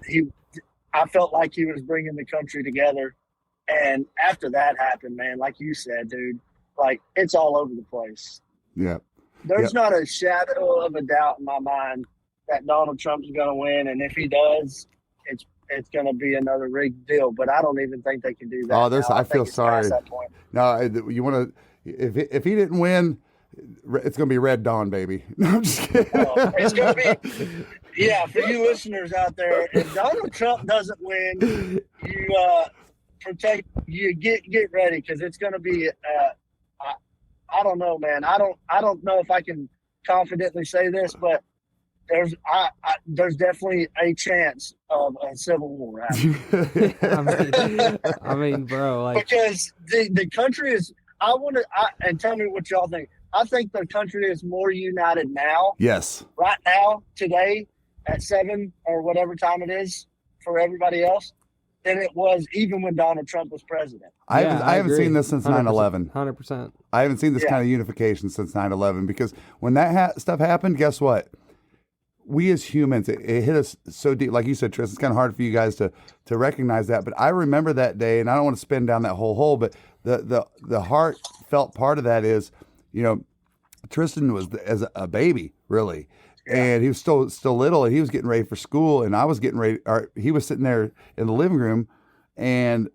I felt like he was bringing the country together. And after that happened, man, like you said, dude, like it's all over the place. Yeah. There's not a shadow of a doubt in my mind that Donald Trump's going to win, and if he does, it's going to be another rigged deal. But I don't even think they can do that. Oh, I feel think it's sorry. past that point. No, you want to? If he didn't win, it's going to be Red Dawn, baby. No, I'm just kidding. It's going to be, for you listeners out there, if Donald Trump doesn't win, you get ready, because it's going to be. I don't know, man. I don't know if I can confidently say this, but there's definitely a chance of a civil war happening. I mean, bro, like, because the country is. And tell me what y'all think. I think the country is more united now. Yes. Right now, today, at 7 or whatever time it is for everybody else, than it was even when Donald Trump was president. I haven't seen this since 9/11. 100%. I haven't seen this kind of unification since 9/11, because when that stuff happened, guess what? We as humans, it hit us so deep. Like you said, Tris, it's kind of hard for you guys to recognize that. But I remember that day, and I don't want to spin down that whole hole, but the heartfelt part of that is, Tristan was as a baby, really. Yeah. And he was still little, and he was getting ready for school, and I was getting ready, or he was sitting there in the living room, and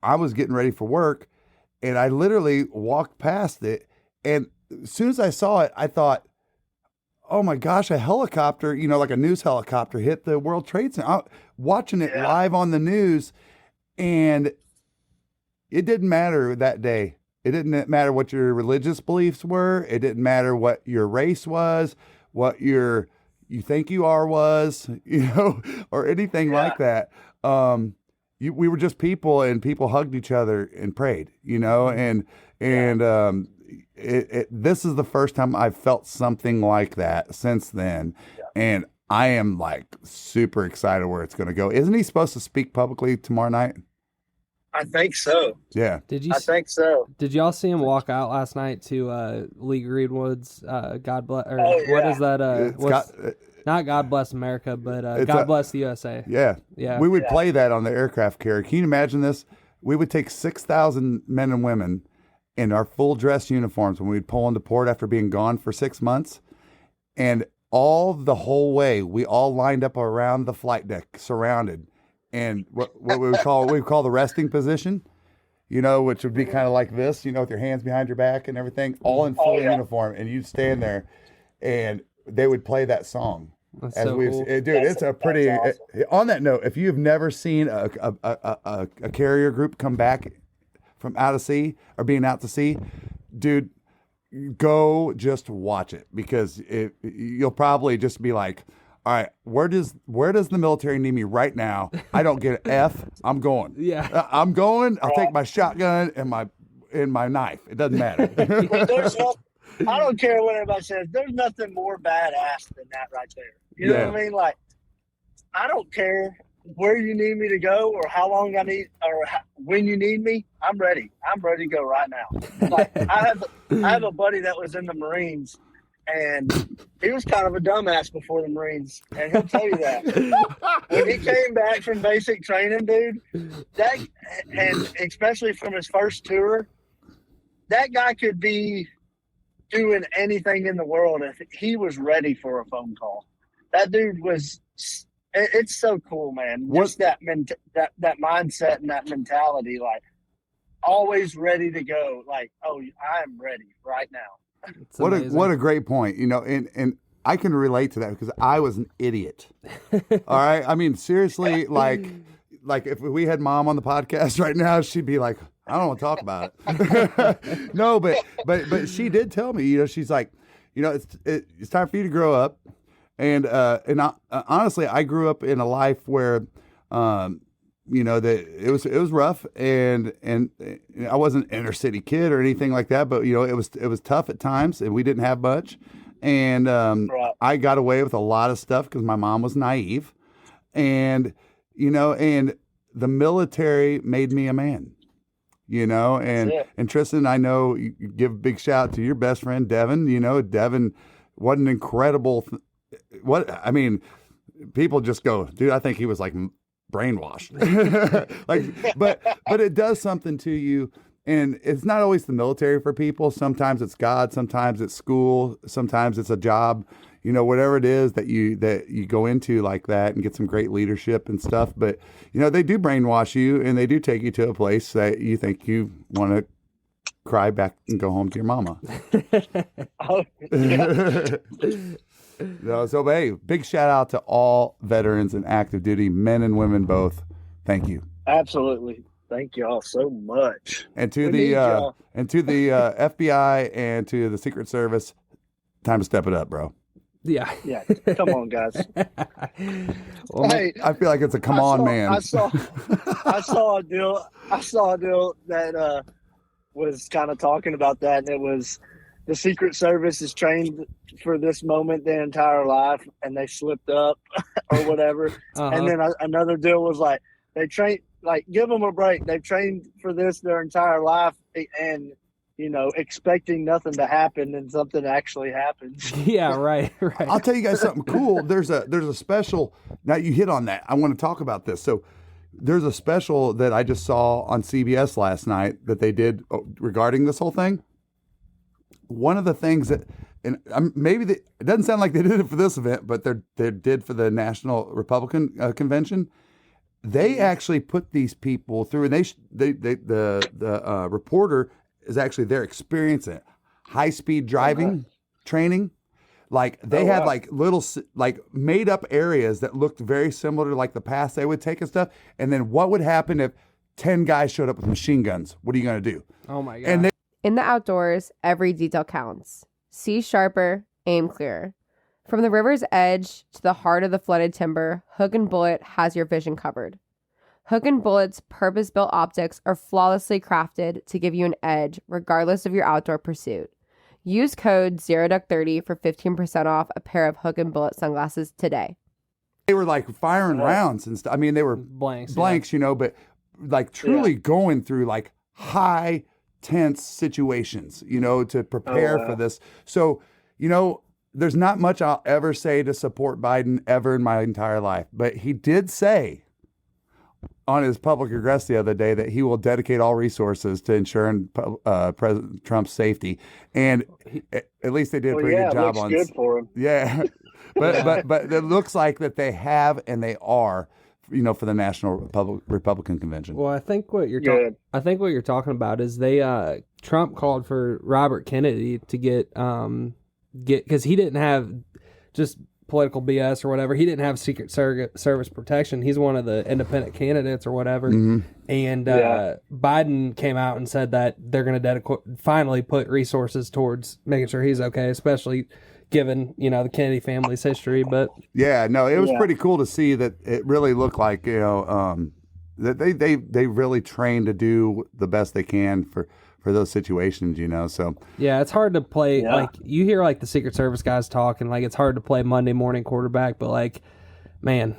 I was getting ready for work, and I literally walked past it, and as soon as I saw it, I thought, oh my gosh, a helicopter, like a news helicopter hit the World Trade Center. Watching it live on the news, and it didn't matter that day. It didn't matter what your religious beliefs were. It didn't matter what your race was, what you think you are was, or anything like that. We were just people, and people hugged each other and prayed, and this is the first time I've felt something like that since then. Yeah. And I am like super excited where it's going to go. Isn't he supposed to speak publicly tomorrow night? I think so. Yeah. I think so. Did y'all see him walk out last night to Lee Greenwood's God Bless, or what is that? Not God Bless America, but God Bless the USA. Yeah. Yeah. We would play that on the aircraft carrier. Can you imagine this? We would take 6,000 men and women in our full dress uniforms when we'd pull into port after being gone for 6 months. And the whole way, we all lined up around the flight deck, surrounded. And what we would call the resting position, which would be kind of like this, with your hands behind your back and everything, all in full uniform. And you'd stand there, and they would play that song. That's so cool. Dude, it's a pretty. Awesome. On that note, if you've never seen a carrier group come back from out of sea or being out to sea, dude, go just watch it, because you'll probably just be like, all right, where does the military need me right now? I don't get an F. I'm going. Yeah, I'm going. I'll take my shotgun and my knife. It doesn't matter. I don't care what anybody says. There's nothing more badass than that right there. You know what I mean? Like, I don't care where you need me to go or how long I need or when you need me. I'm ready. I'm ready to go right now. Like, I have a buddy that was in the Marines, and he was kind of a dumbass before the Marines, and he'll tell you that. When he came back from basic training, dude, and especially from his first tour, that guy could be doing anything in the world if he was ready for a phone call. That dude was. It's so cool, man. Just that mindset and that mentality, like always ready to go. Like, oh, I'm ready right now. What a great point, and I can relate to that because I was an idiot. All right, I mean, seriously, like if we had Mom on the podcast right now, she'd be like, I don't want to talk about it. No, but she did tell me, she's like, it's time for you to grow up. And honestly, I grew up in a life where, that it was rough, and I wasn't an inner city kid or anything like that, but it was tough at times, and we didn't have much, and Right. I got away with a lot of stuff because my mom was naive, and and the military made me a man. And That's it. and Tristan, I know you give a big shout out to your best friend Devin. Devin, what an incredible people just go, dude, I think he was like brainwashed. But it does something to you. And it's not always the military for people. Sometimes it's God, sometimes it's school, sometimes it's a job, whatever it is that you go into like that and get some great leadership and stuff. But, they do brainwash you, and they do take you to a place that you think you want to cry back and go home to your mama. Oh, yeah. So, hey, big shout out to all veterans and active duty, men and women both. Thank you. Absolutely. Thank y'all so much. And to We the need y'all. FBI and to the Secret Service, time to step it up, bro. Yeah. Yeah, come on, guys. Well, Hey, I feel like it's a come on, man. I saw a deal. I saw a deal that was kind of talking about that, and it was the Secret Service is trained for this moment their entire life, and they slipped up or whatever. And then another deal was like they train, like, give them a break. They've trained for this their entire life, and expecting nothing to happen, and something actually happens. Yeah, right. I'll tell you guys something cool. There's a special. Now you hit on that. I want to talk about this. So there's a special that I just saw on CBS last night that they did regarding this whole thing. One of the things that, and it doesn't sound like they did it for this event, but they did for the National Republican Convention. They actually put these people through, and the reporter is actually there experiencing it. High-speed driving training. Like they had like little like made up areas that looked very similar to like the paths they would take and stuff. And then what would happen if 10 guys showed up with machine guns? What are you going to do? Oh my God. And In the outdoors, every detail counts. See sharper, aim clearer. From the river's edge to the heart of the flooded timber, Hook and Bullet has your vision covered. Hook and Bullet's purpose-built optics are flawlessly crafted to give you an edge regardless of your outdoor pursuit. Use code ZeroDuck30 for 15% off a pair of Hook and Bullet sunglasses today. they were like firing rounds and stuff. I mean, they were Blanks, but like truly going through like high tense situations, to prepare for this. So, there's not much I'll ever say to support Biden ever in my entire life, but he did say on his public address the other day that he will dedicate all resources to ensuring President Trump's safety, and at least they did a pretty good job on. Good for him. Yeah, but it looks like that they have and they are, for the National Republican Convention. Well, I think what you're talking about is they Trump called for Robert Kennedy to get because he didn't have just political BS or whatever. He didn't have Secret Service protection. He's one of the independent candidates or whatever. Mm-hmm. And Biden came out and said that they're going to finally put resources towards making sure he's okay, especially given, the Kennedy family's history. But yeah, no, it was pretty cool to see that it really looked like, that they really trained to do the best they can for those situations, so. Yeah, it's hard to play. Yeah. Like, you hear, like, the Secret Service guys talk, and, like, it's hard to play Monday morning quarterback, but, like, man,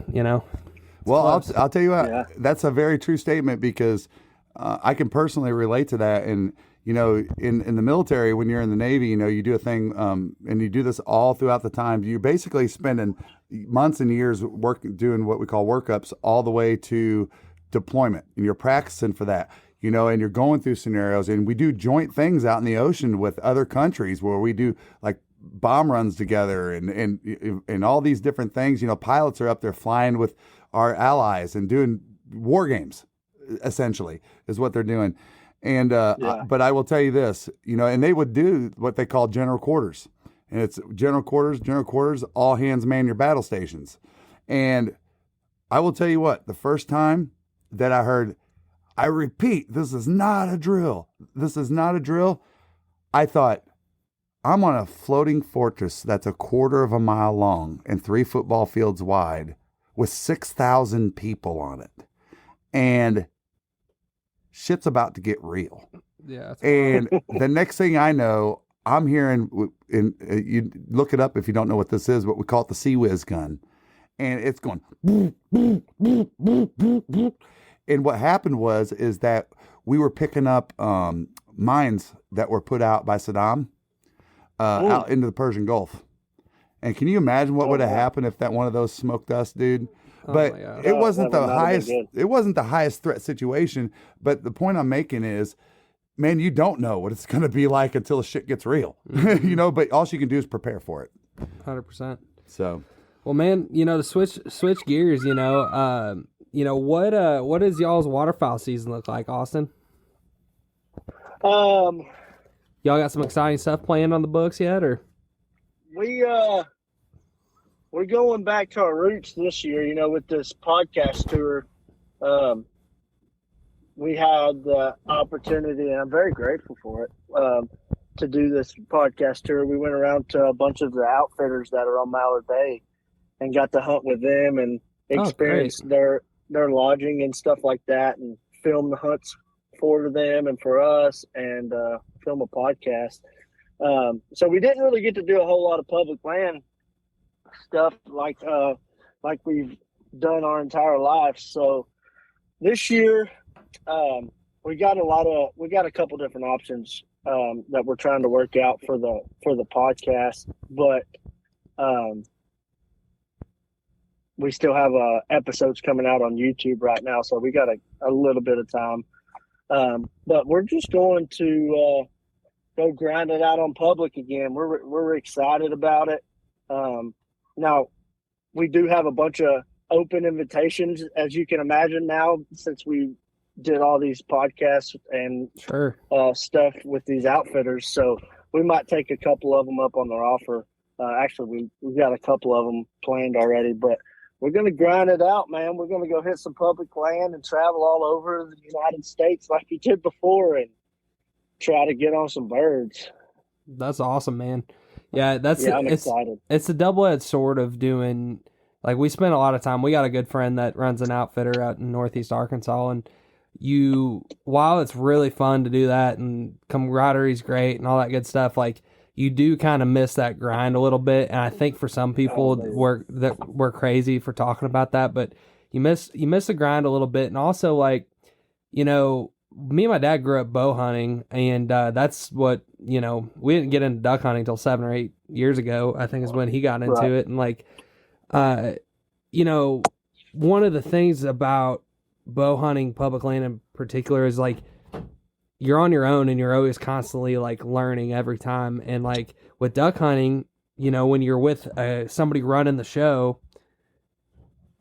Well, I'll tell you what, that's a very true statement because I can personally relate to that. And, in the military, when you're in the Navy, you do a thing, and you do this all throughout the time. You're basically spending months and years doing what we call workups all the way to deployment, and you're practicing for that. And you're going through scenarios, and we do joint things out in the ocean with other countries where we do like bomb runs together and all these different things. Pilots are up there flying with our allies and doing war games, essentially, is what they're doing. And but I will tell you this, and they would do what they call general quarters, and it's general quarters, all hands man your battle stations. And I will tell you what, the first time that I heard, I repeat, this is not a drill. This is not a drill. I thought, I'm on a floating fortress that's a quarter of a mile long and 3 football fields wide with 6,000 people on it. And shit's about to get real. Yeah. And the next thing I know, I'm hearing, you look it up if you don't know what this is, but we call it the Sea Whiz gun. And it's going, and what happened is that we were picking up mines that were put out by Saddam out into the Persian Gulf. And can you imagine what would have happened if that one of those smoked us, dude? But it wasn't the highest. It wasn't the highest threat situation. But the point I'm making is, man, you don't know what it's going to be like until the shit gets real, you know. But all you can do is prepare for it. 100%. So, well, man, you know, to switch gears, you know, what does y'all's waterfowl season look like, Austin? Y'all got some exciting stuff planned on the books yet, or? We're going back to our roots this year, you know, with this podcast tour. We had the opportunity, and I'm very grateful for it, to do this podcast tour. We went around to a bunch of the outfitters that are on Mallard Bay and got to hunt with them and experience their lodging and stuff like that, and film the hunts for them and for us, and film a podcast. So we didn't really get to do a whole lot of public land stuff like we've done our entire life. So this year, we got a couple different options that we're trying to work out for the podcast, but we still have episodes coming out on YouTube right now, so we got a little bit of time. But we're just going to go grind it out on public again. We're excited about it. Now, we do have a bunch of open invitations, as you can imagine now, since we did all these podcasts and stuff with these outfitters. So we might take a couple of them up on their offer. Actually, we've got a couple of them planned already, but we're going to grind it out, man. We're going to go hit some public land and travel all over the United States like we did before and try to get on some birds. That's awesome, man. Yeah, I'm excited. It's a double-edged sword of doing, like, we spend a lot of time. We got a good friend that runs an outfitter out in Northeast Arkansas, and while it's really fun to do that and camaraderie's great and all that good stuff, like, you do kind of miss that grind a little bit. And I think for some people we're crazy for talking about that, but you miss the grind a little bit. And also, like, you know, me and my dad grew up bow hunting, and that's what, you know, we didn't get into duck hunting until 7 or 8 years ago, I think is when he got into it. And like, you know, one of the things about bow hunting, public land in particular, is like, you're on your own and you're always constantly like learning every time. And like with duck hunting, you know, when you're with somebody running the show,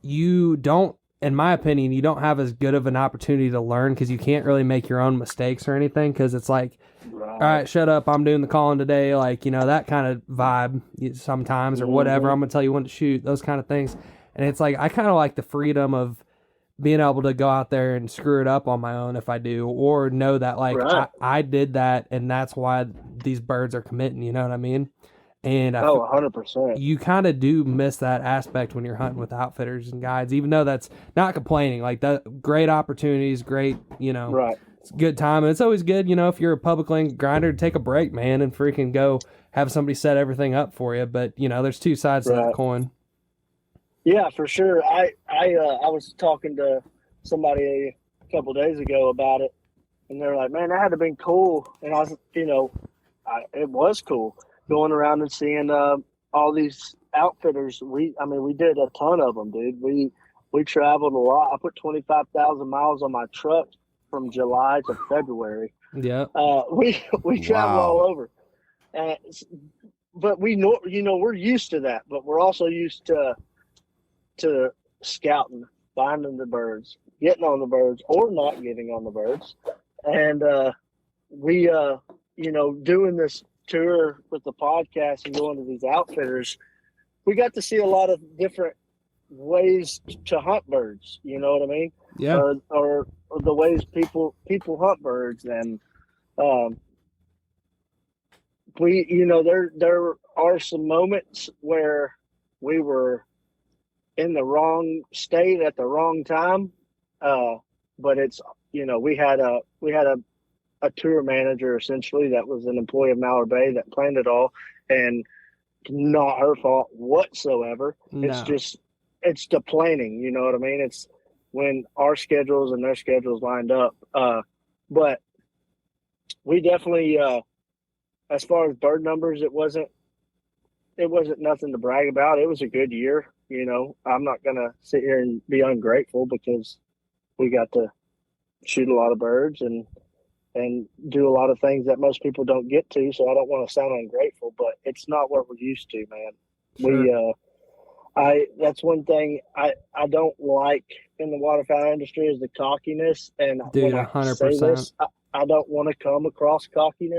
you don't, in my opinion, you don't have as good of an opportunity to learn, because you can't really make your own mistakes or anything, because it's like, all right, shut up, I'm doing the calling today, like, you know, that kind of vibe sometimes, or whatever, I'm gonna tell you when to shoot, those kind of things. And it's like, I kind of like the freedom of being able to go out there and screw it up on my own if I do, or know that like I did that and that's why these birds are committing, you know what I mean? And 100%. You kind of do miss that aspect when you're hunting with outfitters and guides, even though that's not complaining. Like, that great opportunities, great, you know, it's a good time. And it's always good, you know, if you're a public land grinder, to take a break, man, and freaking go have somebody set everything up for you. But, you know, there's two sides to that coin. Yeah, for sure. I was talking to somebody a couple of days ago about it, and they're like, man, that had to have been cool. And I was, you know, it was cool going around and seeing all these outfitters. We did a ton of them, dude. We traveled a lot. I put 25,000 miles on my truck from July to February. Yeah. We traveled all over. But we know, you know, we're used to that, but we're also used to scouting, finding the birds, getting on the birds, or not getting on the birds. And we you know, doing this tour with the podcast and going to these outfitters, we got to see a lot of different ways to hunt birds, you know what I mean? Yeah. Or the ways people hunt birds. And there are some moments where we were in the wrong state at the wrong time. But it's, we had a tour manager essentially that was an employee of Mallard Bay that planned it all, and not her fault whatsoever. No. It's the planning, you know what I mean? It's when our schedules and their schedules lined up. But we definitely, as far as bird numbers, it wasn't nothing to brag about. It was a good year. I'm not going to sit here and be ungrateful because we got to shoot a lot of birds and do a lot of things that most people don't get to. So I don't want to sound ungrateful, but it's not what we're used to, man. Sure. That's one thing I don't like in the waterfowl industry is the cockiness. And Dude, when I 100%. say this, I don't want to come across cocky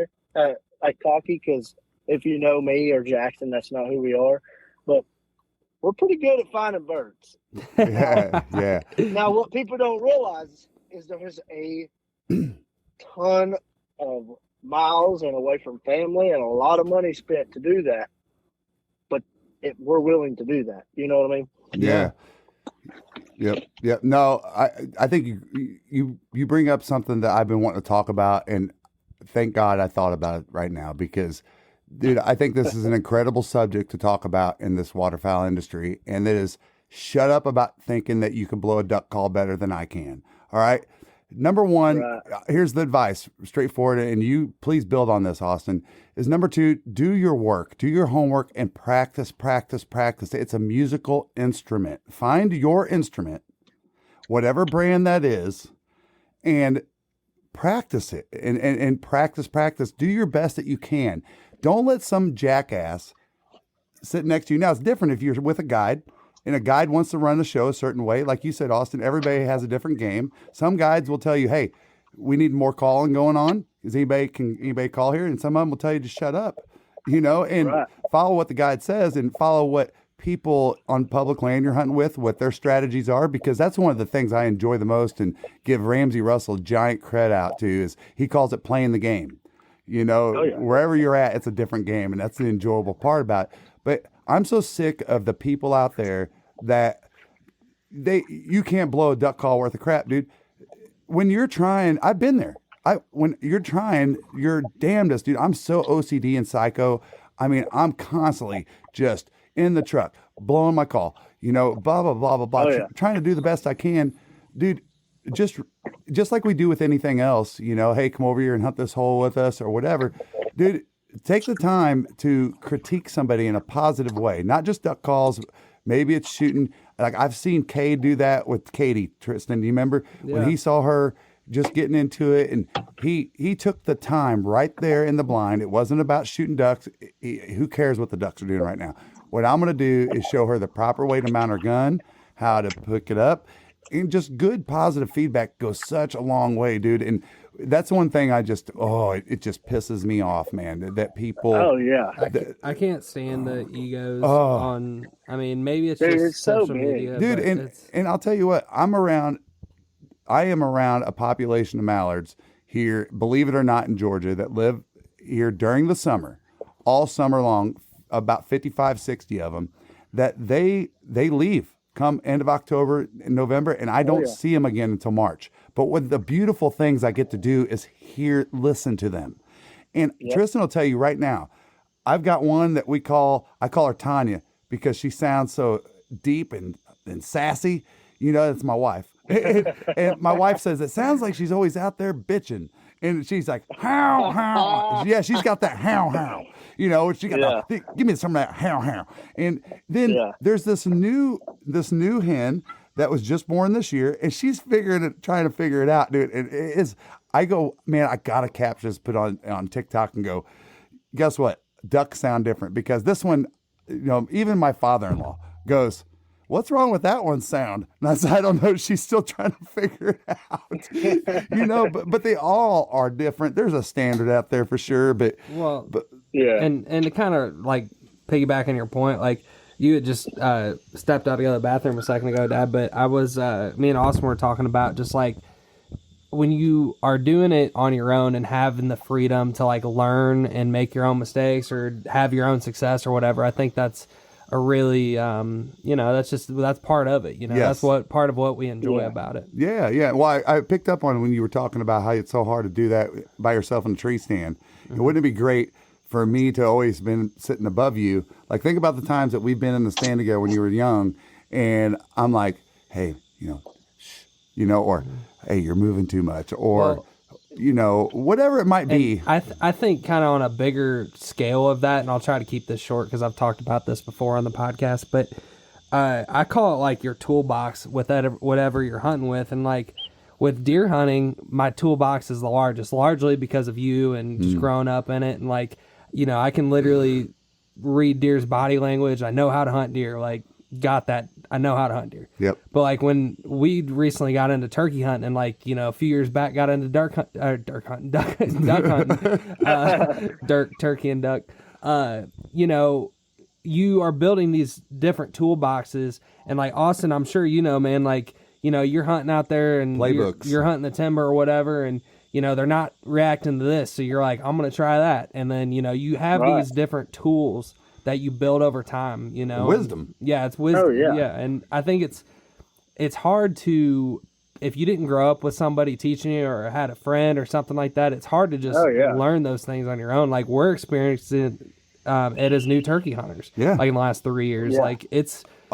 because if you know me or Jackson, that's not who we are. But we're pretty good at finding birds. Yeah. Now, what people don't realize is there's a ton of miles and away from family and a lot of money spent to do that. But we're willing to do that. You know what I mean? Yeah. Yep. No, I think you bring up something that I've been wanting to talk about, and thank God I thought about it right now because, dude, I think this is an incredible subject to talk about in this waterfowl industry, and that is shut up about thinking that you can blow a duck call better than I can. All right. Number one, here's the advice, straightforward, and you please build on this, Austin, is number two, do your work, do your homework, and practice. It's a musical instrument. Find your instrument, whatever brand that is, and practice it, and practice. Do your best that you can. Don't let some jackass sit next to you. Now, it's different if you're with a guide. And a guide wants to run the show a certain way. Like you said, Austin, everybody has a different game. Some guides will tell you, hey, we need more calling going on. Can anybody call here? And some of them will tell you to shut up, and follow what the guide says and follow what people on public land you're hunting with, what their strategies are, because that's one of the things I enjoy the most and give Ramsey Russell giant credit out to is he calls it playing the game. Wherever you're at, it's a different game. And that's the enjoyable part about it. But I'm so sick of the people out there that you can't blow a duck call worth of crap, dude. When you're trying, I've been there. When you're trying, you're damnedest, dude. I'm so OCD and psycho. I mean, I'm constantly just in the truck, blowing my call, blah, blah, blah, blah, blah, trying to do the best I can, dude. Just like we do with anything else, hey, come over here and hunt this hole with us or whatever, dude. Take the time to critique somebody in a positive way, not just duck calls. Maybe it's shooting. Like I've seen Kay do that with Katie, Tristan. Do you remember when he saw her just getting into it? And he took the time right there in the blind. It wasn't about shooting ducks. Who cares what the ducks are doing right now? What I'm going to do is show her the proper way to mount her gun, how to pick it up, and just good positive feedback goes such a long way, dude. And that's one thing it just pisses me off, man, that people. Oh yeah. I can't stand the egos on, maybe it's just it's so social big. media. Dude, and I'll tell you what, I am around a population of mallards here, believe it or not, in Georgia that live here during the summer, all summer long, about 55, 60 of them, that they leave come end of October and November, and I don't see them again until March. But what the beautiful things I get to do is listen to them. And Tristan will tell you right now, I've got one that I call her Tanya because she sounds so deep and sassy. That's my wife. And my wife says, it sounds like she's always out there bitching. And she's like, how. Yeah, she's got that how. She got give me some of that how. And then there's this new hen that was just born this year, and she's trying to figure it out, dude. And it is, I go, man, I gotta capture this, put on TikTok and go, guess what? Ducks sound different because this one, even my father-in-law goes, what's wrong with that one sound? And I said, I don't know. She's still trying to figure it out, but they all are different. There's a standard out there for sure, but and to kind of like piggyback on your point, like you had just stepped out to go to the bathroom a second ago, Dad, but I was, me and Austin were talking about just like when you are doing it on your own and having the freedom to like learn and make your own mistakes or have your own success or whatever, I think that's a really, that's part of it. Yes. That's part of what we enjoy about it. Yeah, yeah. Well, I picked up on when you were talking about how it's so hard to do that by yourself in a tree stand. Wouldn't it be great for me to always been sitting above you? Like, think about the times that we've been in the stand together when you were young, and I'm like, hey, shh, or hey, you're moving too much, or whatever it might be. I think kind of on a bigger scale of that, and I'll try to keep this short because I've talked about this before on the podcast, but I call it like your toolbox with whatever you're hunting with. And like with deer hunting, my toolbox is the largest, largely because of you and just growing up in it. And like, I can literally read deer's body language. I know how to hunt deer. Like, got that. I know how to hunt deer. Yep. But like when we recently got into turkey hunting, and like a few years back got into duck hunting, turkey and duck. You are building these different toolboxes, and like Austin, I'm sure man, like you're hunting out there and playbooks. You're hunting the timber or whatever, and they're not reacting to this, so you're like, I'm gonna try that, and then you have these different tools that you build over time, Wisdom. It's wisdom. Oh, yeah. Yeah. And I think it's hard to, if you didn't grow up with somebody teaching you or had a friend or something like that, it's hard to just learn those things on your own. Like we're experiencing it as new turkey hunters. Yeah. Like in the last 3 years. Yeah. Like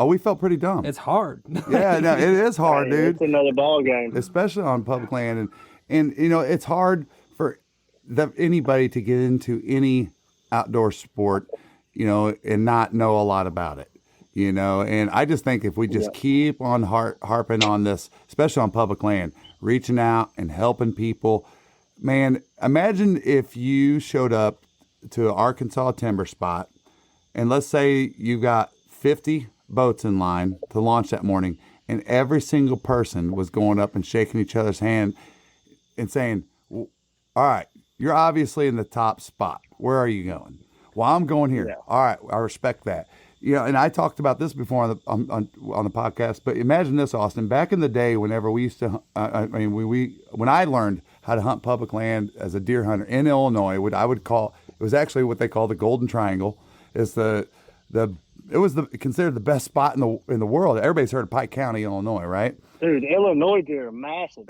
we felt pretty dumb. it's hard. Yeah, no, it is hard, Hey, dude. It's another ball game. Especially on public land, and it's hard for anybody to get into any outdoor sport, and not know a lot about it, and I just think if we just keep on harping on this, especially on public land, reaching out and helping people, man, imagine if you showed up to Arkansas timber spot, and let's say you got 50 boats in line to launch that morning, and every single person was going up and shaking each other's hand and saying, all right, you're obviously in the top spot. Where are you going? Well, I'm going here. Yeah. All right, I respect that. And I talked about this before on the podcast, but imagine this, Austin. Back in the day, whenever we used to, when I learned how to hunt public land as a deer hunter in Illinois, it was actually what they call the Golden Triangle. It was considered the best spot in the world. Everybody's heard of Pike County, Illinois, right? Dude, Illinois deer are massive.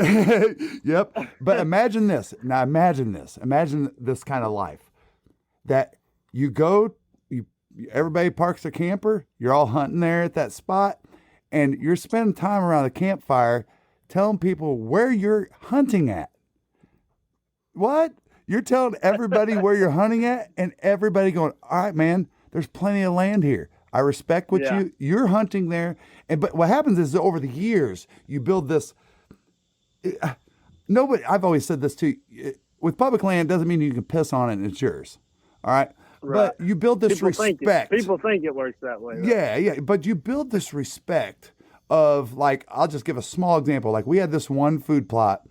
Yep. But imagine this. Now imagine this. Imagine this kind of life. That everybody parks their camper, you're all hunting there at that spot, and you're spending time around the campfire telling people where you're hunting at. What? You're telling everybody where you're hunting at, and everybody going, all right, man, there's plenty of land here. I respect what you're hunting there. But what happens is over the years, you build this. I've always said this too. With public land, doesn't mean you can piss on it and it's yours. All right. But you build this respect. People think it works that way. Right? Yeah. But you build this respect of, like, I'll just give a small example. Like, we had this one food plot,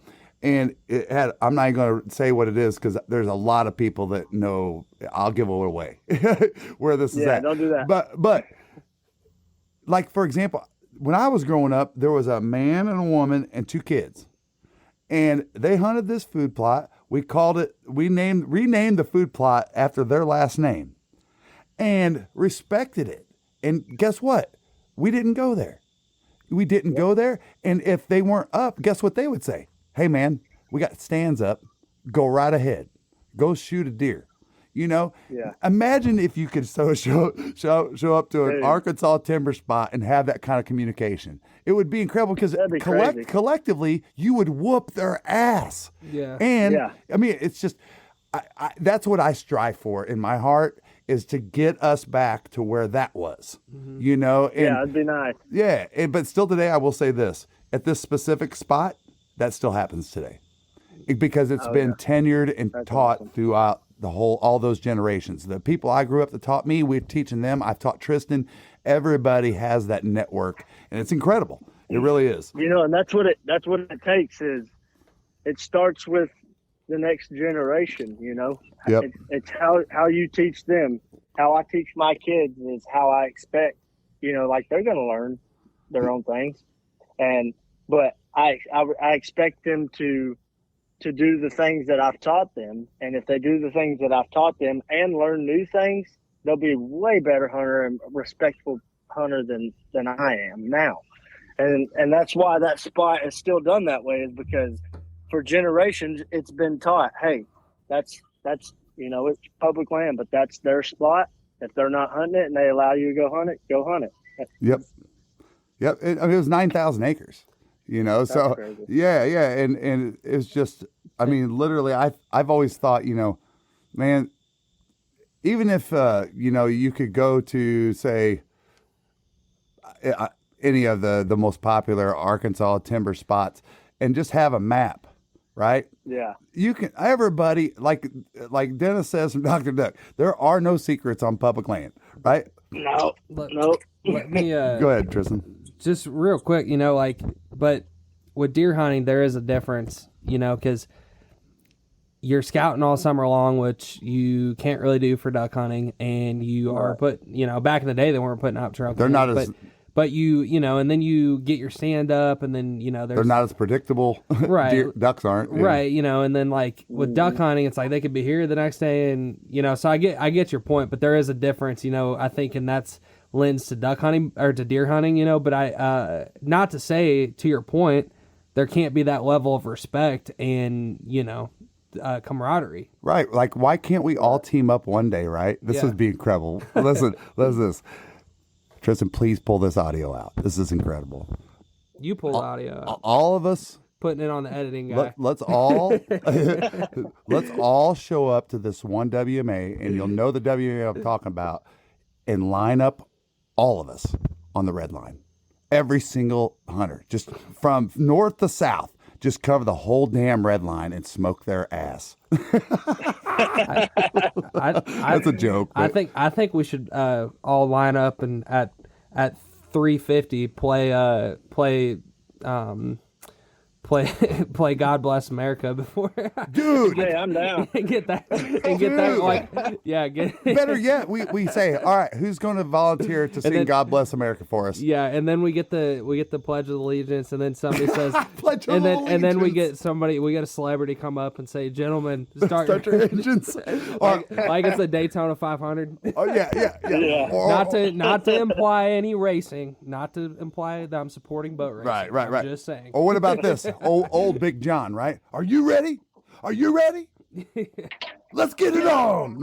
and I'm not even going to say what it is because there's a lot of people that know. I'll give it away where this is at. Yeah, don't do that. But like, for example, when I was growing up, there was a man and a woman and 2 kids, and they hunted this food plot. We renamed the food plot after their last name and respected it. And guess what? We didn't go there. And if they weren't up, guess what they would say? Hey, man, we got stands up. Go right ahead. Go shoot a deer. Imagine if you could show up to an Arkansas timber spot and have that kind of communication. It would be incredible because collectively you would whoop their ass. Yeah. And I mean, it's just, that's what I strive for in my heart, is to get us back to where that was, And, it'd be nice. Yeah. But still today, I will say this, at this specific spot, that still happens today because it's been tenured and taught throughout all those generations. The people I grew up that taught me, we're teaching them. I've taught Tristan. Everybody has that network, and it's incredible. It really is. And that's what it takes. Is it starts with the next generation. Yep. It's how you teach them. How I teach my kids is how I expect. Like, they're going to learn their own things, but I expect them to to do the things that I've taught them. And if they do the things that I've taught them and learn new things, they'll be a way better hunter and respectful hunter than I am now. And that's why that spot is still done that way, is because for generations it's been taught, hey, that's it's public land, but that's their spot. If they're not hunting it and they allow you to go hunt it. Yep. It was 9,000 acres. That's so crazy. yeah, and it's just, I mean, literally, I've always thought, man, even if you could go to, say, any of the most popular Arkansas timber spots and just have a map, right? Yeah. You can, everybody, like Dennis says from Dr. Duck, there are no secrets on public land, right? No. Let me Go ahead, Tristan. just real quick, but with deer hunting, there is a difference, because you're scouting all summer long, which you can't really do for duck hunting, and you are back in the day they weren't putting out trail. They're not as, but and then you get your stand up, and then they're not as predictable. Right, ducks aren't. Yeah. Right, and then like with duck hunting, it's like they could be here the next day, and so I get your point, but there is a difference, I think, and that's lends to duck hunting or to deer hunting, but I not to say, to your point, there can't be that level of respect and camaraderie. Right, like why can't we all team up one day, right? This would be incredible. Listen this. Tristan, please pull this audio out. This is incredible. You pull the audio out. All of us Putting it on the editing guy. let's all show up to this one WMA, and you'll know the WMA I'm talking about, and line up all of us on the red line. Every single hunter, just from north to south, just cover the whole damn red line and smoke their ass. That's a joke. I think we should all line up and at 3:50 play God Bless America before. Dude, Hey, I'm down. get that better yet, we say, all right, who's going to volunteer to sing God Bless America for us? Yeah, and then we get the Pledge of Allegiance, and then somebody says, Pledge of and then we Allegiance. get a celebrity come up and say, gentlemen, start your engines. like it's a Daytona 500. Oh yeah. Yeah. Not to imply any racing, not to imply that I'm supporting boat racing. Right. I'm just saying. Or what about this? Old Big John, right? Are you ready? Let's get it on.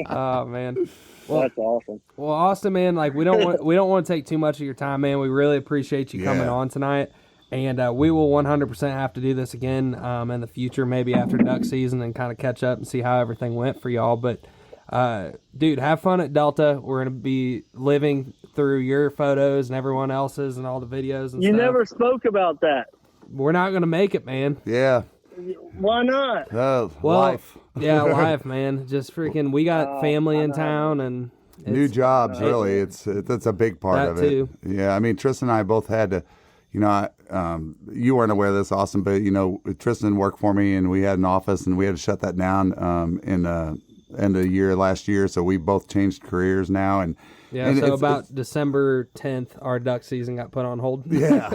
Oh man. That's awesome. Well, Austin, man, like we don't want to take too much of your time, man. We really appreciate you coming on tonight, and we will 100% have to do this again in the future, maybe after duck season, and kind of catch up and see how everything went for y'all. But dude, have fun at Delta. We're gonna be living through your photos and everyone else's and all the videos and You stuff. never spoke about that. We're not gonna make it, man. Yeah. Why not? Life. Yeah, life, man. Just freaking. We got family in town and New jobs, really. That's a big part That of it. too. Yeah, I mean, Tristan and I both had to, you weren't aware of this, Austin, but Tristan worked for me, and we had an office, and we had to shut that down in end of the year last year. So we both changed careers now, and so about December 10th, our duck season got put on hold. Yeah.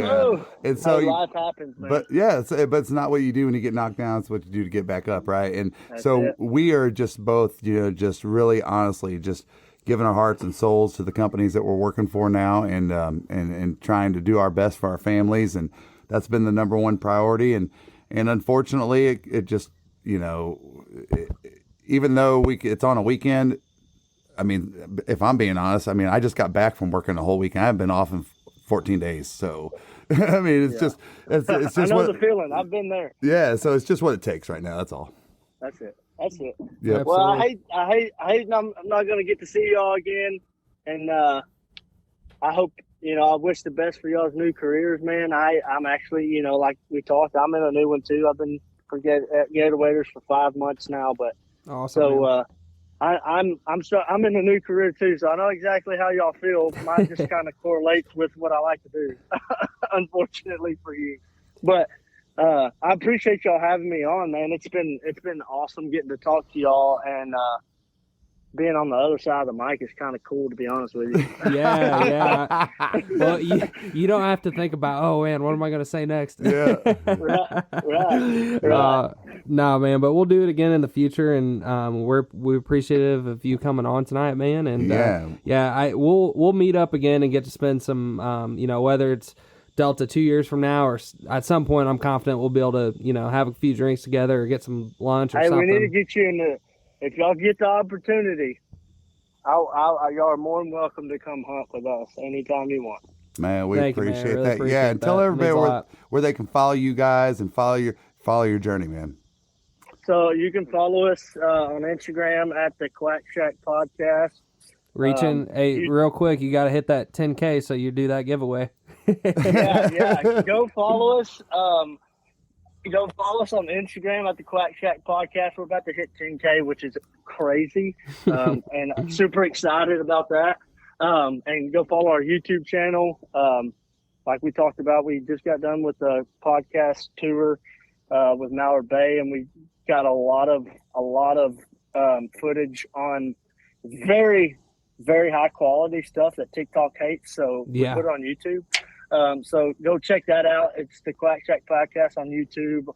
Oh, And so, life happens, man. but yeah, but it's not what you do when you get knocked down. It's what you do to get back up, right? And That's so it. we are just both, just really honestly, just giving our hearts and souls to the companies that we're working for now, and trying to do our best for our families, and that's been the number one priority. And unfortunately, it just, even though it's on a weekend. I mean, if I'm being honest, I just got back from working the whole weekend. I haven't been off in 14 days. So, I mean, it's just I know the feeling. I've been there. Yeah. So it's just what it takes right now. That's all. That's it. Yeah. Well, I hate I'm not going to get to see y'all again. And I hope, I wish the best for y'all's new careers, man. I'm actually, like we talked, I'm in a new one too. I've been at Gator Waders for 5 months now, but Awesome. so, I'm in a new career too, so I know exactly how y'all feel. Mine just kind of correlates with what I like to do, unfortunately for you. But I appreciate y'all having me on, man. It's been awesome getting to talk to y'all, and being on the other side of the mic is kind of cool, to be honest with you. Yeah. Well, you don't have to think about, oh man, what am I going to say next? Yeah. Right. No, man, but we'll do it again in the future, and we're appreciative of you coming on tonight, man. And we'll meet up again and get to spend some, whether it's Delta 2 years from now or at some point, I'm confident we'll be able to, have a few drinks together or get some lunch or something. Hey, we need to get you in the. If y'all get the opportunity, y'all are more than welcome to come hunt with us anytime you want. Man, we appreciate Really that. appreciate And tell that. everybody where they can follow you guys and follow your journey, man. So you can follow us on Instagram at the Quack Shack Podcast. Real quick, you got to hit that 10K so you do that giveaway. Yeah. Go follow us. Go follow us on Instagram at the Quack Shack Podcast. We're about to hit 10K, which is crazy, and I'm super excited about that. And go follow our YouTube channel. Like we talked about, we just got done with the podcast tour with Mallard Bay, and we got a lot of footage on very, very high quality stuff that TikTok hates. So we put it on YouTube. So go check that out. It's the Quack Shack Podcast on YouTube.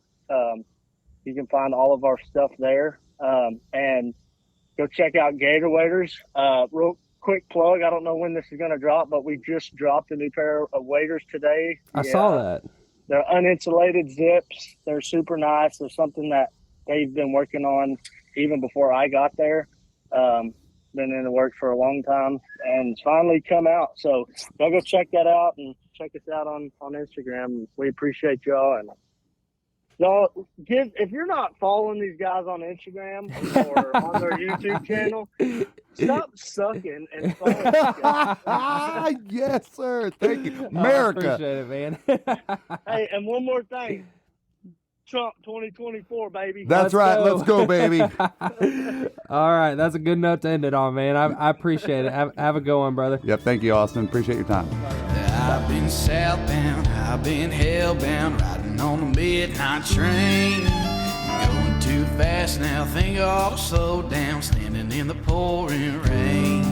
You can find all of our stuff there. And go check out Gator Waders. Real quick plug. I don't know when this is going to drop, but we just dropped a new pair of waders today. I saw that. They're uninsulated zips. They're super nice. They're something that they've been working on even before I got there. Been in the works for a long time, and it's finally come out. So y'all go check that out and check us out on Instagram. We appreciate y'all, and y'all if you're not following these guys on Instagram or on their YouTube channel, stop sucking and follow these guys. Yes, sir. Thank you, America. I appreciate it, man. Hey, and one more thing. Trump 2024, baby. That's right. Let's go, baby. All right. That's a good note to end it on, man. I appreciate it. Have a good one, brother. Yep. Thank you, Austin. Appreciate your time. I've been southbound, I've been hellbound, riding on the midnight train. Going too fast now, think I'll slow down, standing in the pouring rain.